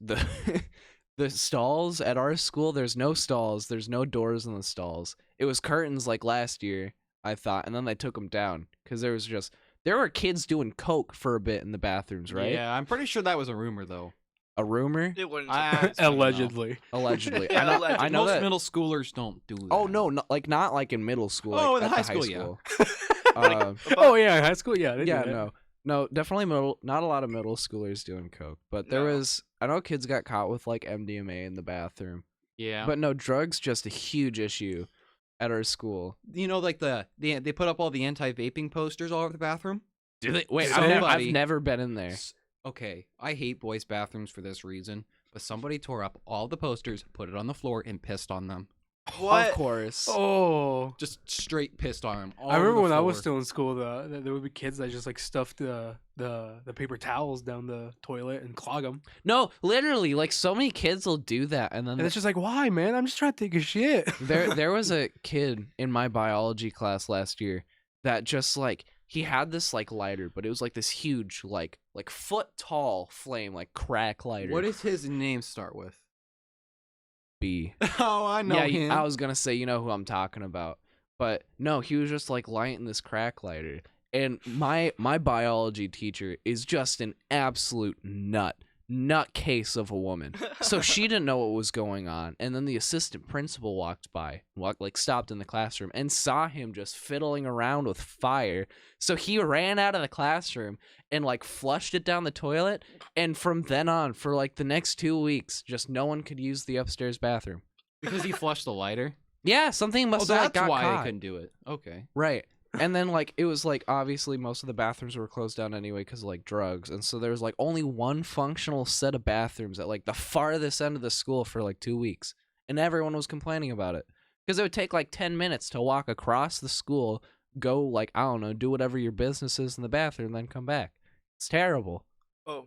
the stalls at our school, there's no stalls, there's no doors in the stalls. It was curtains like last year, I thought, and then they took them down because there were kids doing coke for a bit in the bathrooms, right? Yeah, I'm pretty sure that was a rumor though. A rumor, It wouldn't. I- surprise me. Allegedly. allegedly. Yeah, I allegedly. know Most that. middle schoolers don't do that. Oh no, not like in middle school. Oh, like in at high the school, yeah. Uh, Oh yeah, in high school. Yeah. They yeah, do that. no. No, definitely not a lot of middle schoolers doing coke, but there No. was. I know kids got caught with like MDMA in the bathroom, Yeah. but no, drugs just a huge issue at our school. You know, like they put up all the anti-vaping posters all over the bathroom. Do they? Wait, Somebody- I've never been in there. Okay, I hate boys' bathrooms for this reason, but somebody tore up all the posters, put it on the floor, and pissed on them. What? Of course. Oh. Just straight pissed on them. All I remember over when the I was floor. still in school, there would be kids that just like stuffed the paper towels down the toilet and clog them. No, literally, like so many kids will do that, and then And it's just like, why, man? I'm just trying to take a shit. there was a kid in my biology class last year that just like he had this like lighter, but it was like this huge like foot tall flame, like crack lighter. What does his name start with? B? Oh, I know Yeah, him. I was gonna say, you know who I'm talking about, but no, he was just like lighting this crack lighter, and my biology teacher is just an absolute nutcase of a woman. So she didn't know what was going on, and then the assistant principal walked by, stopped in the classroom and saw him just fiddling around with fire. So he ran out of the classroom and like flushed it down the toilet, and from then on, for like the next 2 weeks, just no one could use the upstairs bathroom. Because he flushed the lighter. Yeah, something must Oh, have that's got why caught. I couldn't do it. Okay. Right. And then like it was like obviously most of the bathrooms were closed down anyway because of like drugs, and so there was like only one functional set of bathrooms at like the farthest end of the school for like 2 weeks, and everyone was complaining about it because it would take like 10 minutes to walk across the school, go like I don't know, do whatever your business is in the bathroom, then come back. It's terrible. Oh,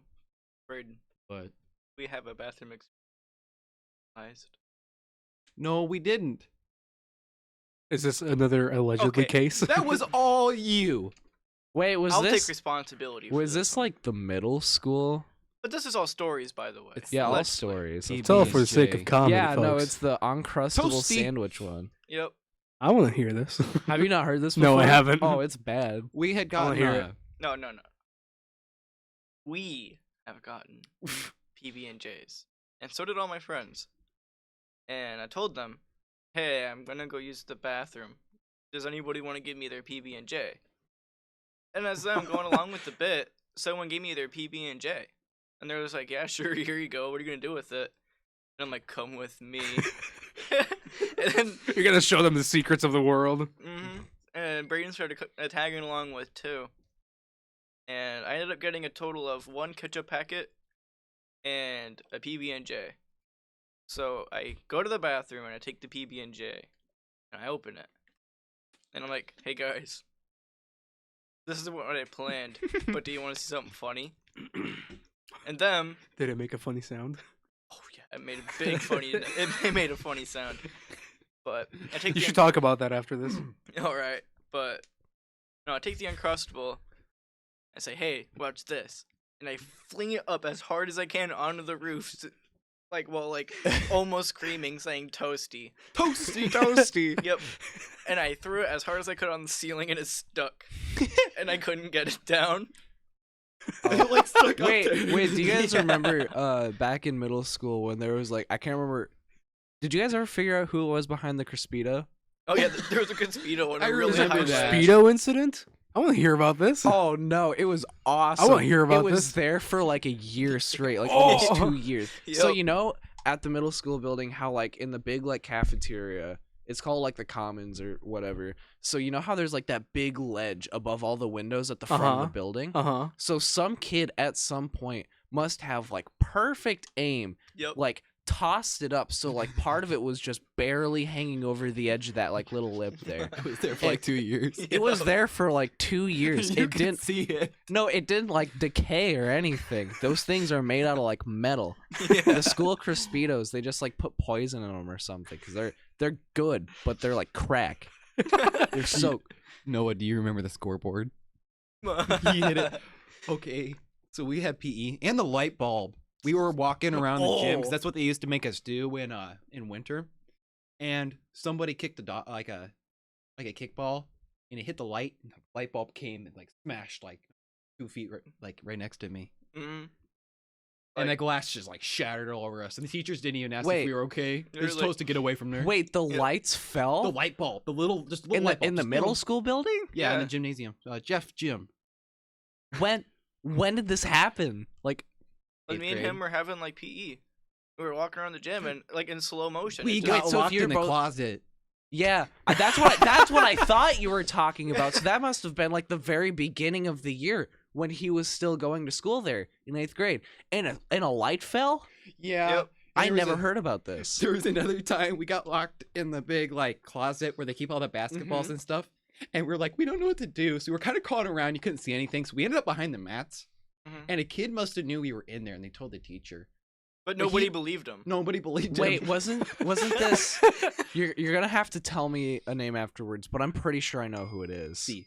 Braden, But we have a bathroom experience. no, we didn't. Is this another allegedly Okay. case? That was all you. Wait, was I'll this take responsibility. was for this one. like the middle school? But this is all stories, by the way. It's Yeah, all allegedly. stories. He- of It's all course. for the sake Jay. of comedy, Yeah, folks. no, it's the Uncrustable Toasty. Sandwich one. Yep. I want to hear this. Have you not heard this before? No, I haven't. Oh, it's bad. We had I wanna gotten hear it. No. We have gotten PB&Js, and so did all my friends. And I told them, "Hey, I'm gonna go use the bathroom. Does anybody want to give me their PB&J?" And as I'm going along with the bit, someone gave me their PB&J, and they're just like, "Yeah, sure, here you go. What are you gonna do with it?" And I'm like, "Come with me." And then, You're gonna show them the secrets of the world. and Braden started tagging along with two. And I ended up getting a total of 1 ketchup packet and a PB&J. So I go to the bathroom and I take the PB&J and I open it. And I'm like, "Hey guys, this is what I planned, but do you want to see something funny?" And then, Did it make a funny sound? oh yeah, it made a big funny, it made a funny sound. But I take You the should talk about that after this. Alright, but no, I take the Uncrustable and say, "Hey, watch this." And I fling it up as hard as I can onto the roof, almost screaming, saying "Toasty." Toasty. Toasty. Yep. And I threw it as hard as I could on the ceiling and it stuck. And I couldn't get it down. It, like, stuck up Wait, there. do you guys Yeah. remember back in middle school when there was like I can't remember. Did you guys ever figure out who it was behind the Crispito? Oh yeah, there was a good speedo one. I a really remember high that. flash. Speedo incident? I want to hear about this. Oh no, it was awesome. wanna hear about It was this. there for like a year straight, like Oh. almost 2 years. So Yep. you know, at the middle school building, how like in the big like cafeteria, it's called like the commons or whatever. So you know how there's like that big ledge above all the windows at the front of Uh-huh. the building. Uh-huh. So some kid at some point must have like perfect aim, Yep. like tossed it up so like part of it was just barely hanging over the edge of that like little lip there. I was there for like 2 years. It was there for like 2 years. You It could didn't see it. No, it didn't like decay or anything. Those things are made out of like metal. Yeah. The school Crispitos, they just like put poison in them or something because they're good, but they're like crack. They're so Noah, do you remember the scoreboard? He hit it. Okay, so we had PE and the light bulb. We were walking around the gym because Oh. that's what they used to make us do in winter. And somebody kicked like a kickball, and it hit the light. And the light bulb came and like smashed like 2 feet right next to me. Mhm. And Like- the glass just like shattered all over us. And the teachers didn't even ask Wait. if we were okay. They They're were supposed like- to get away from there. wait. The Yeah. lights fell the light bulb, the little in light bulb, the just middle little- school building. Yeah, in Yeah. the gymnasium. Jeff Gym. when did this happen? Like, But 8th me and grade. him were having like PE. We were walking around the gym and like in slow motion. We It got just- so if locked you're in the both- closet. yeah, that's what I thought you were talking about. So that must have been like the very beginning of the year when he was still going to school there in 8th grade, and a light fell. Yeah. Yep. and I there was never a- heard about this. There was another time we got locked in the big like closet where they keep all the basketballs and stuff, and we're like, we don't know what to do, so we're kind of crawling around. You couldn't see anything, so we ended up behind the mats. Mhm. And a kid must have knew we were in there, and they told the teacher. But But nobody he- believed him. Nobody believed him. Wait, wasn't this? You're gonna have to tell me a name afterwards, but I'm pretty sure I know who it is. C.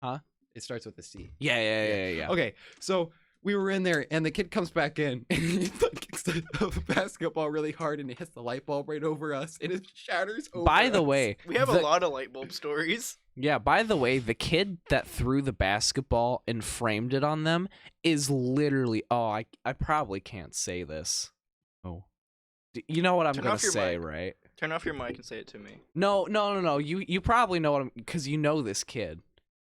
Huh? It starts with a C. Yeah. Okay, so we were in there, and the kid comes back in, and he like kicks the basketball really hard, and it hits the light bulb right over us, and it shatters over By the us. way, We have the- a lot of light bulb stories. Yeah, by the way, the kid that threw the basketball and framed it on them is literally. Oh, I probably can't say this. Oh, you know what I'm Turn gonna off your say, mic. right? Turn off your mic and say it to me. No. You probably know what I'm, because you know this kid,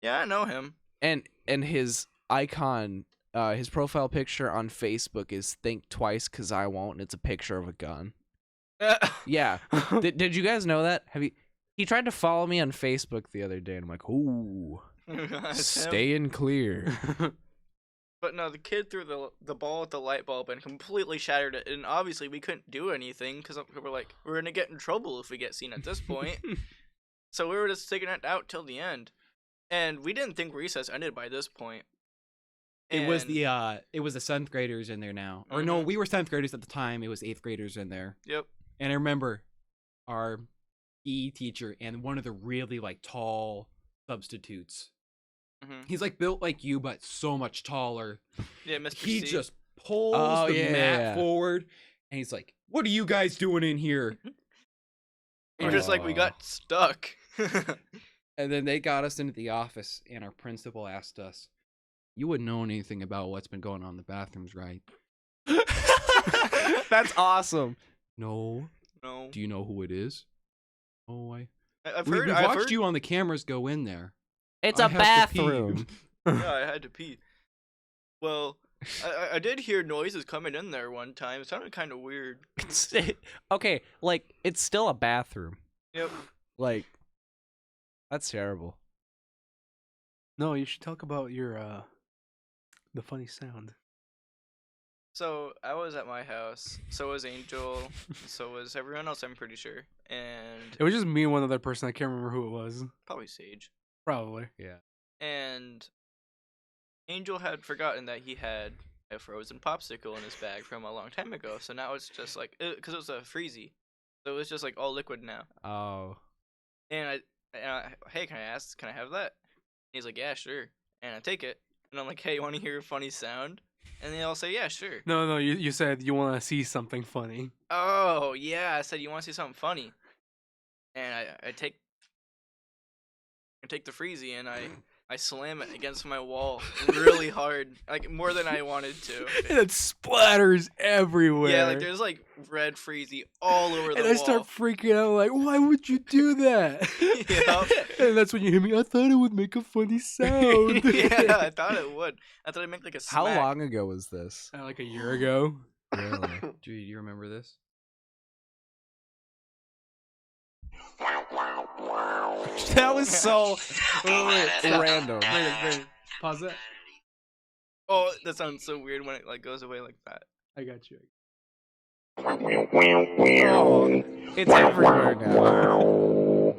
Yeah, I know him. and his icon, his profile picture on Facebook is "Think Twice, 'Cause I Won't," and it's a picture of a gun. Yeah. Did you guys know that? Have you? He tried to follow me on Facebook the other day, and I'm like, ooh, It's him. staying clear. But no, the kid threw the ball at the light bulb and completely shattered it. And obviously, we couldn't do anything because we're like, we're gonna get in trouble if we get seen at this point. So we were just sticking it out till the end, and we didn't think recess ended by this point. It was And- the 7th graders in there now. Or no, Mhm. we were 7th graders at the time. It was 8th graders in there. Yep. And I remember our PE teacher and one of the really like tall substitutes. Mhm. He's like built like you, but so much taller. Yeah, Mr. He C. just pulls Oh, the yeah. mat forward, and he's like, "What are you guys doing in here?" We're just like, we got stuck. And then they got us into the office, and our principal asked us, "You wouldn't know anything about what's been going on in the bathrooms, right?" That's awesome. No. No. Do you know who it is? Oh, I've we've heard. watched you on the cameras go in there. It's I a have to pee. bathroom. Yeah, I had to pee. Well, I did hear noises coming in there one time. It sounded kind of weird. Okay, like it's still a bathroom. Yep. Like that's terrible. No, you should talk about your the funny sound. So I was at my house. So was Angel. So was everyone else. I'm pretty sure. And It was just me and one other person. I can't remember who it was. probably Sage. Probably. And Angel had forgotten that he had a frozen popsicle in his bag from a long time ago. So now it's just like, because it was a freezy, so it was just like all liquid now. Oh. And hey, can I have that? And he's like, yeah, sure. And I take it, and I'm like, hey, you want to hear a funny sound? And they all say, yeah, sure. No, you said you want to see something funny. Oh yeah, I said you want to see something funny, and I take the freezy and I slam it against my wall really hard, like more than I wanted to. And it splatters everywhere. Yeah, like there's like red freezy all over the and wall. I start freaking out, like, why would you do that? Yep. And that's when you hear me. I thought it would make a funny sound. Yeah, I thought it would. I thought I'd make like a How smack. long ago was this? Like a year ago. Really? Do you remember this? That was so random. Wait. Pause that. Oh, that sounds so weird when it like goes away like that. I got you. Oh, it's everywhere now.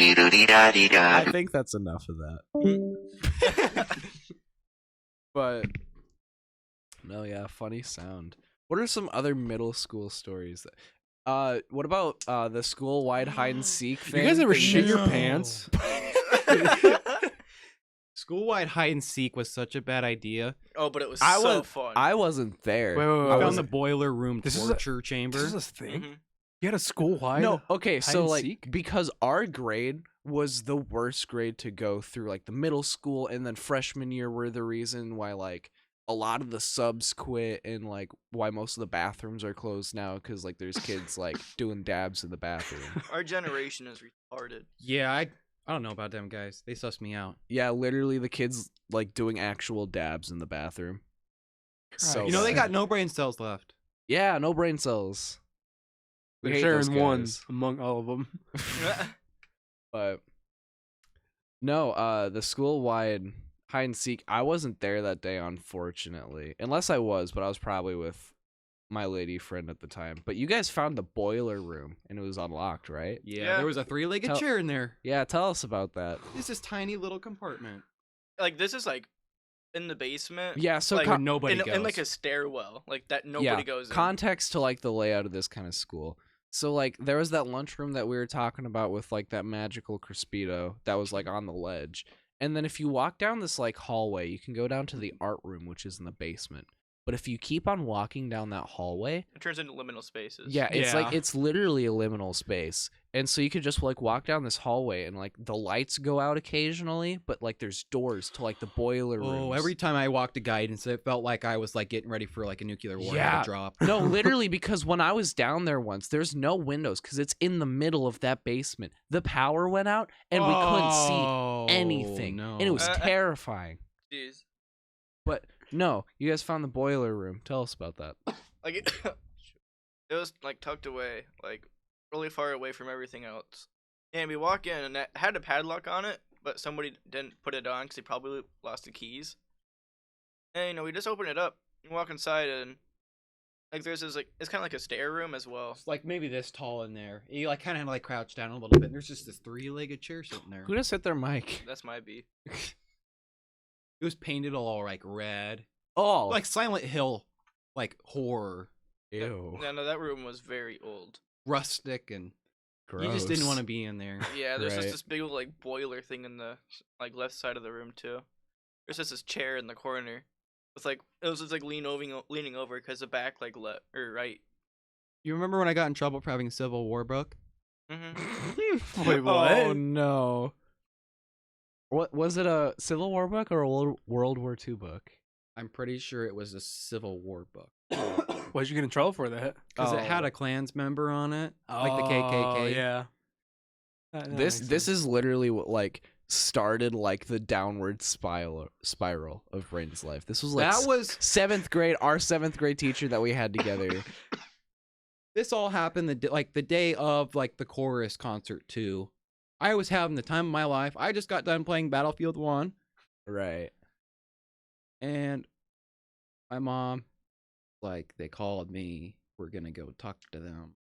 I think that's enough of that. But no, yeah, funny sound. What are some other middle school stories? What about the school-wide hide and seek You thing? guys ever that shit your guys- pants? School-wide hide and seek was such a bad idea. Oh, but it was I so was fun. I wasn't there. Wait. I I found was the boiler room This is a- torture chamber. This is a thing. Mhm. You had a school wide. No, okay, so and like seek? because our grade was the worst grade to go through, like the middle school and then freshman year were the reason why like a lot of the subs quit and like why most of the bathrooms are closed now because like there's kids like doing dabs in the bathroom. Our generation is retarded. Yeah, I don't know about them guys. They suss me out. Yeah, literally the kids like doing actual dabs in the bathroom. So Christ. You know, they bad. got no brain cells left. Yeah, no brain cells. We They're hate those sharing one guys. among all of them. But no, the school-wide hide and seek. I wasn't there that day, unfortunately. Unless I was, but I was probably with my lady friend at the time. But you guys found the boiler room, and it was unlocked, right? Yeah, there was a 3-legged Tell- chair in there. Yeah, tell us about that. It's this tiny little compartment. Like this is like in the basement. Yeah, so like, Where nobody goes. in like a stairwell, like that nobody goes in. Context to like the layout of this kind of school. So like there was that lunchroom that we were talking about with like that magical Crispito that was like on the ledge. And then if you walk down this like hallway, you can go down to the art room, which is in the basement. But if you keep on walking down that hallway, It turns into liminal spaces. yeah, it's like Yeah. it's literally a liminal space. And so you could just like walk down this hallway and like the lights go out occasionally, but like there's doors to like the boiler rooms. Oh, every time I walked to guidance, it felt like I was like getting ready for like a nuclear war Yeah. to drop. No, literally, because when I was down there once, there's no windows because it's in the middle of that basement. The power went out and we couldn't see anything. No. And it was terrifying. Jeez. But no, you guys found the boiler room. Tell us about that. Like it was like tucked away, like really far away from everything else. And we walk in, and it had a padlock on it, but somebody didn't put it on because they probably lost the keys. And we just open it up and walk inside, and like there's this like it's kind of like a stair room as well. It's like maybe this tall in there. You like kind of like crouch down a little bit. And there's just this 3-legged chair sitting there. Who just hit their mic? That's my B. It was painted all like red, Oh, like Silent Hill, like horror, ew. No, that room was very old. rustic, and Gross. you just didn't want to be in there. Yeah, there's Right. just this big old like boiler thing in the like left side of the room too. There's just this chair in the corner. With like it was just like leaning over because the back like left or right. You remember when I got in trouble for having a Civil War book? Mm-hmm. Wait, what? Oh no. What was it? A Civil War book or a World War II book? I'm pretty sure it was a Civil War book Why'd you get in trouble for that? because it had Oh. a Klans member on it, like the KKK. Oh, yeah. That This makes this sense. is literally what like started like the downward spiral of Brayden's life. This was like That was 7th grade. Our 7th grade teacher that we had together. this all happened the day of like the chorus concert too. I was having the time of my life. I just got done playing Battlefield 1, Right. and my mom, like, they called me. We're gonna go talk to them.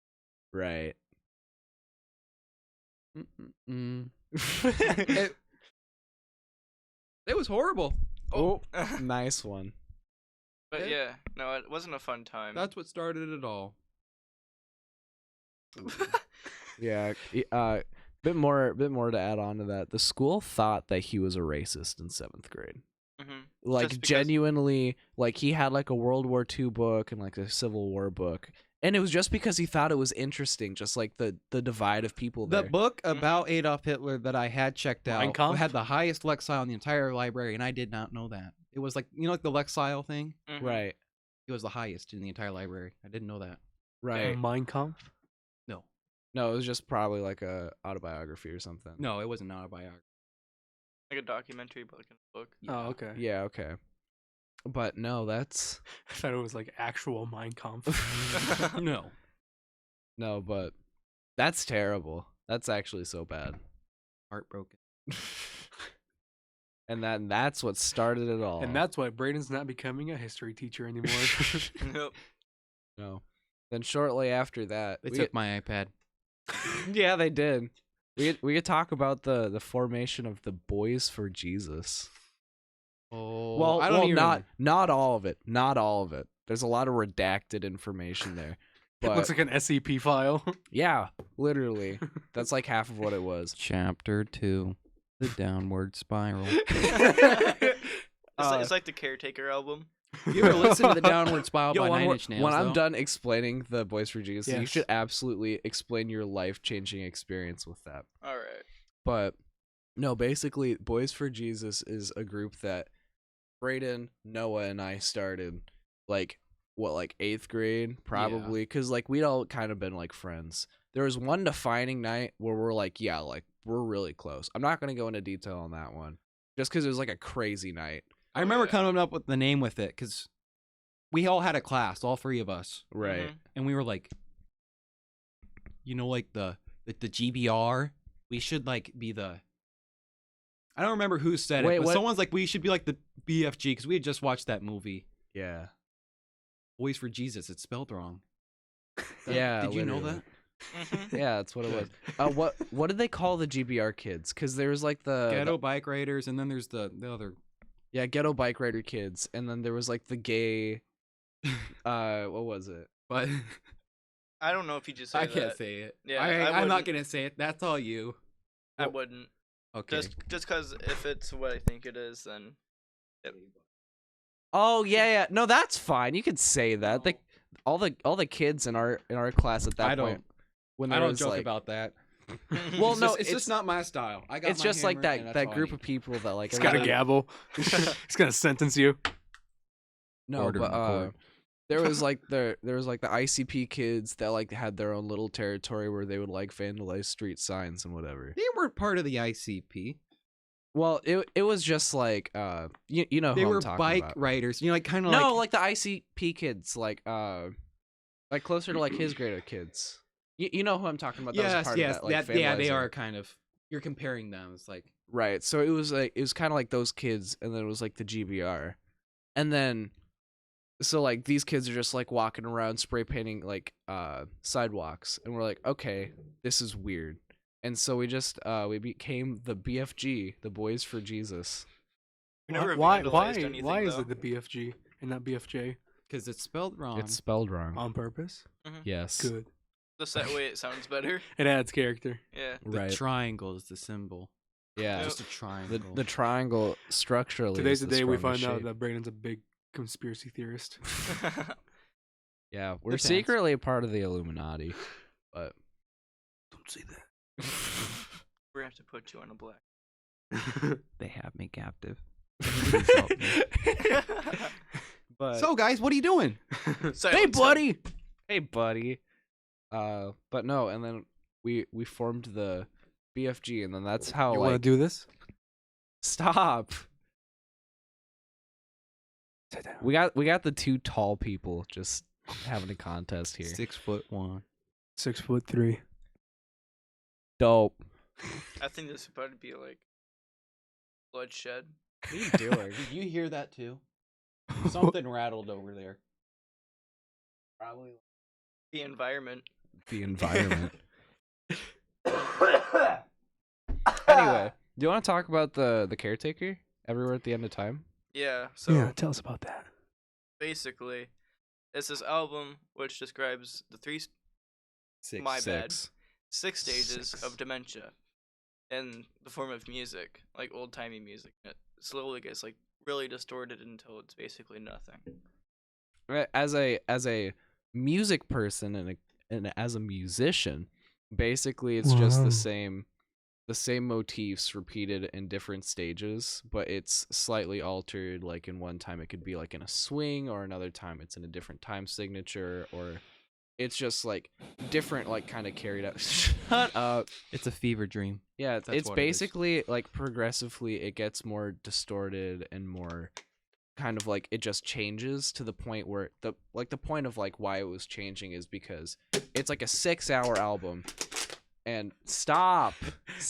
Right. Mm-mm-mm. it, it was horrible. Oh, nice one. But yeah, no, it wasn't a fun time. That's what started it all. Yeah. Bit more to add on to that. The school thought that he was a racist in 7th grade. Mhm. Like Just because- genuinely, like he had like a World War II book and like a Civil War book, and it was just because he thought it was interesting, just like the divide of people The there. book about Adolf Hitler that I had checked Mein out Kampf? had the highest Lexile in the entire library, and I did not know that. It was like, like the Lexile thing? Mhm. Right. It was the highest in the entire library. I didn't know that. Right. Mein Kampf? No. No, it was just probably like a autobiography or something. No, it wasn't autobiography. Like a documentary, but like a book. Oh, okay. Yeah. Okay. But no, that's I thought it was like actual Mein Kampf. No. no, but that's terrible. That's actually so bad. Heartbroken. And that's what started it all. And that's why Braden's not becoming a history teacher anymore. Nope. no. Then shortly after that, They we took my iPad. yeah, they did. We could talk about the formation of the Boys for Jesus. Oh, Well, I don't even... not all of it. Not all of it. There's a lot of redacted information there. It looks But like an SCP file. yeah, literally, that's like half of what it was. Chapter 2, The Downward Spiral. It's like the Caretaker album. You ever listen to The Downward Spiral Yo, by when, Nine we're- Inch Nails, when I'm though? done explaining the Boys for Jesus, you Yes. should absolutely explain your life-changing experience with that. All right. But no, basically, Boys for Jesus is a group that Brayden, Noah, and I started like what, like 8th grade probably, because like we'd all kind of been like friends. There was one defining night where we're like, yeah, like we're really close. I'm not gonna go into detail on that one, just because it was like a crazy night. I remember coming up with the name with it because we all had a class, all three of us, Right. and we were like, like the GBR. We should like be the. I don't remember who said Wait, it, but what? someone's like, we should be like the BFG because we had just watched that movie, Yeah. Boys for Jesus. It's spelled wrong. Yeah. Did you know literally. Mhm. Yeah, that's what it was. What did they call the GBR kids? Because there was like the Ghetto bike riders, and then there's the other. yeah, ghetto bike rider kids, and then there was like the gay. What was it? But I don't know if you just say I that. can't say it. Yeah, I'm not wouldn't. gonna say it. That's all you. I wouldn't. Okay. Just because if it's what I think it is, then Oh yeah. No, that's fine. You could say that. All the kids in our class at that I don't- point, when I there don't was joke like, about that. Well, It's no, just, it's just not my style. I got. it's my just like hammer, and that that's all I group need. of people that like. He's got a everybody- gavel. He's gonna sentence you. No, Order in but the court. there was like the ICP kids that like had their own little territory where they would like vandalize street signs and whatever. They weren't part of the ICP. Well, it was just like you know They who were I'm talking bike about. riders. Like kind of No, like like the ICP kids, like closer to like his grade of kids. You know who I'm talking about? That was yes, part yes, of that, like, yeah, they vandalizer. are kind of. You're comparing them. It's like Right. So it was kind of like those kids, and then it was like the GBR, and then so like these kids are just like walking around spray painting like sidewalks, and we're like, okay, this is weird, and so we just we became the BFG, the Boys for Jesus. we never Why vandalized anything, why is though. it the BFG and not BFJ because it's spelled wrong. It's spelled wrong. on purpose? Yes. Good. Just that way it sounds better. It adds character. Yeah. the Right. triangle is the symbol. Yeah. Just a triangle. The triangle structurally. Today's is the day we strongest find out shape. that Brayden's a big conspiracy theorist. Yeah, we're Depends. secretly a part of the Illuminati, but Don't say We're gonna have to put you on a black. that. They have me captive. but So guys, what are you doing? hey Silence him. buddy, hey buddy. But no, and then we formed the BFG, and then that's how You want to like do this? stop. Sit down. We got the two tall people just having a contest here. 6'1". 6'3". Dope. I think this would probably be like bloodshed. What are you doing? Did you hear that too? Something rattled over there. Probably The environment. the environment. Anyway, do you want to talk about the caretaker? Everywhere at the End of Time? Yeah. So Yeah, tell us about that. basically, it's this album which describes the Six. My bad. Six. 6 stages Six. of dementia in the form of music, like old timey music. It slowly gets like really distorted until it's basically nothing. Right, as a music person and as a musician, basically it's just Wow. the same motifs repeated in different stages, but it's slightly altered. Like in one time it could be like in a swing, or another time it's in a different time signature, or it's just like different, like kind of carried out. Shut up. It's a fever dream. Yeah, That's it's what it is. basically like progressively it gets more distorted and more kind of like it just changes to the point where the point of like why it was changing is because it's like a 6-hour album. And stop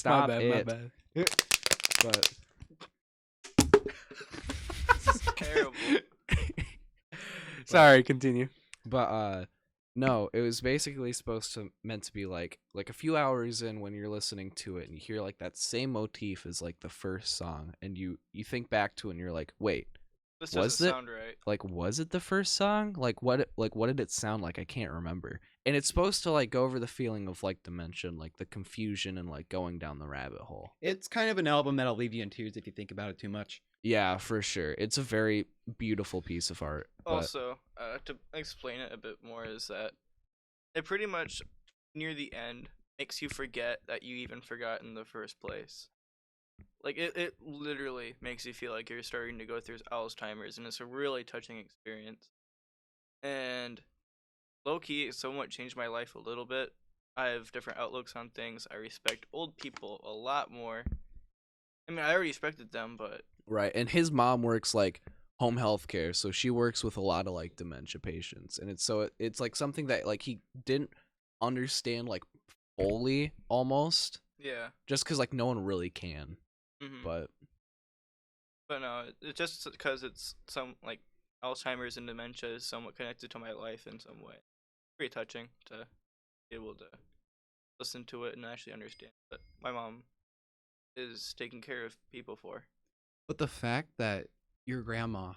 My bad, it. my bad. But This is terrible. Sorry, continue. no, it was basically meant to be like a few hours in when you're listening to it and you hear like that same motif as like the first song, and you think back to it and you're like, wait, This Was doesn't it? sound right. like was it the first song? Like what did it sound like? I can't remember. And it's supposed to like go over the feeling of like dementia, like the confusion and like going down the rabbit hole. It's kind of an album that'll leave you in tears if you think about it too much. Yeah, for sure. It's a very beautiful piece of art. But Also, to explain it a bit more, is that it pretty much near the end makes you forget that you even forgot in the first place. Like it literally makes you feel like you're starting to go through Alzheimer's, and it's a really touching experience. And low key, it somewhat changed my life a little bit. I have different outlooks on things. I respect old people a lot more. I mean, I already respected them, but Right. And his mom works like home health care, so she works with a lot of like dementia patients. And it's like something that like he didn't understand like fully almost, yeah. just cuz like no one really can. Hmm. But No, it's just because it's some like Alzheimer's and dementia is somewhat connected to my life in some way. Pretty touching to be able to listen to it and actually understand that my mom is taking care of people for. But the fact that your grandma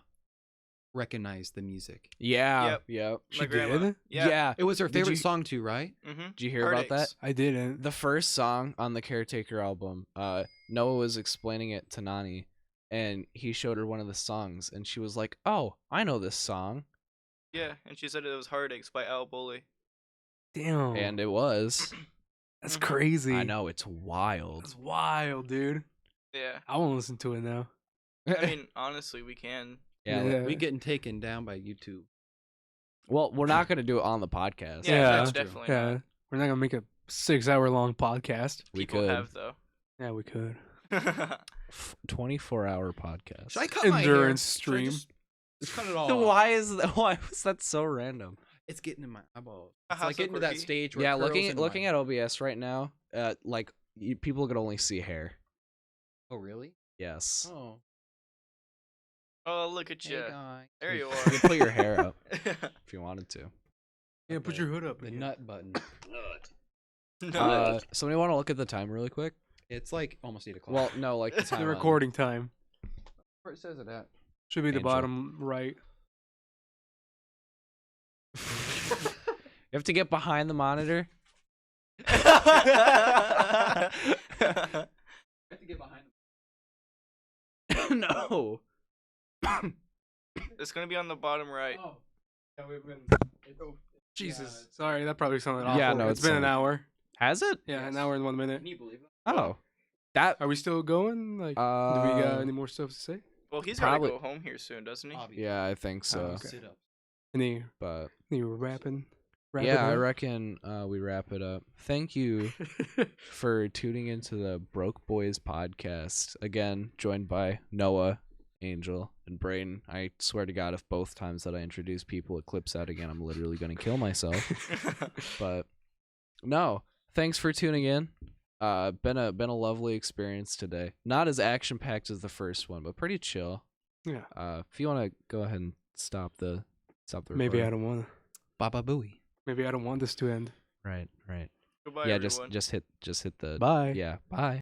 recognized the music. yeah, Yep. yep. She My grandma. did? Yeah. It was her Did favorite you- song too, right? Mm-hmm. Did you hear about that? I didn't. The first song on the Caretaker album, Noah was explaining it to Nani, and he showed her one of the songs, and she was like, "Oh, I know this song," Yeah, and she said it was Heartaches by Al Bully. Damn. and it was. That's Mhm. crazy. I know, it's wild. That's wild, dude. Yeah. I want to listen to it now. I mean, honestly, we can. Yeah. Yeah. We getting taken down by YouTube. Well, we're not gonna do it on the podcast. Yeah, Yeah. that's definitely Yeah. not. We're not going to make a 6-hour-long podcast. We People could. have though. Yeah, we could. 24-hour podcast. Should I cut my hair? Endurance Should I stream. just cut it all off? Why is that? Why was that so random? It's getting in my eyeballs. How It's like so getting to that quirky? stage where Yeah, it curls looking in looking my- at OBS right now, like people could only see hair. Oh really? Yes. Oh. Oh, look at Hey you. guy. There you You are. could put your hair up if you wanted to. Yeah, put your hood up. The man. nut button. No. Somebody want to look at the time really quick? It's like almost 8 o'clock. Well, no, like the It's time. the on- recording time. where it says it at? Should be the Angel. bottom right. You have to get behind the monitor. I have to get behind. No. It's gonna be on the bottom right. Oh. Yeah, we've been. Jesus. Sorry, that probably sounded awful. Yeah, no, it's it been an sounded- hour. Has it? Yeah, an hour and 1 minute. Can you believe that? Oh. That. Are we still going? Like, do we got any more stuff to say? Well, he's Probably- gotta go home here soon, doesn't he? Obviously. Yeah, I think so. okay. Sit up. Any But rapping? yeah, I reckon we wrap it up. Thank you for tuning into the Broke Boys podcast. Again, joined by Noah, Angel, and Brayden. I swear to God, if both times that I introduce people it clips out again, I'm literally going to kill myself. But no, thanks for tuning in. Been a lovely experience today. Not as action packed as the first one, but pretty chill. Yeah. If you want to go ahead and stop the Maybe I recording. don't want. Baba Booey. Maybe I don't want this to end. Right. Goodbye, Yeah, everyone. just hit the Bye. Yeah, bye.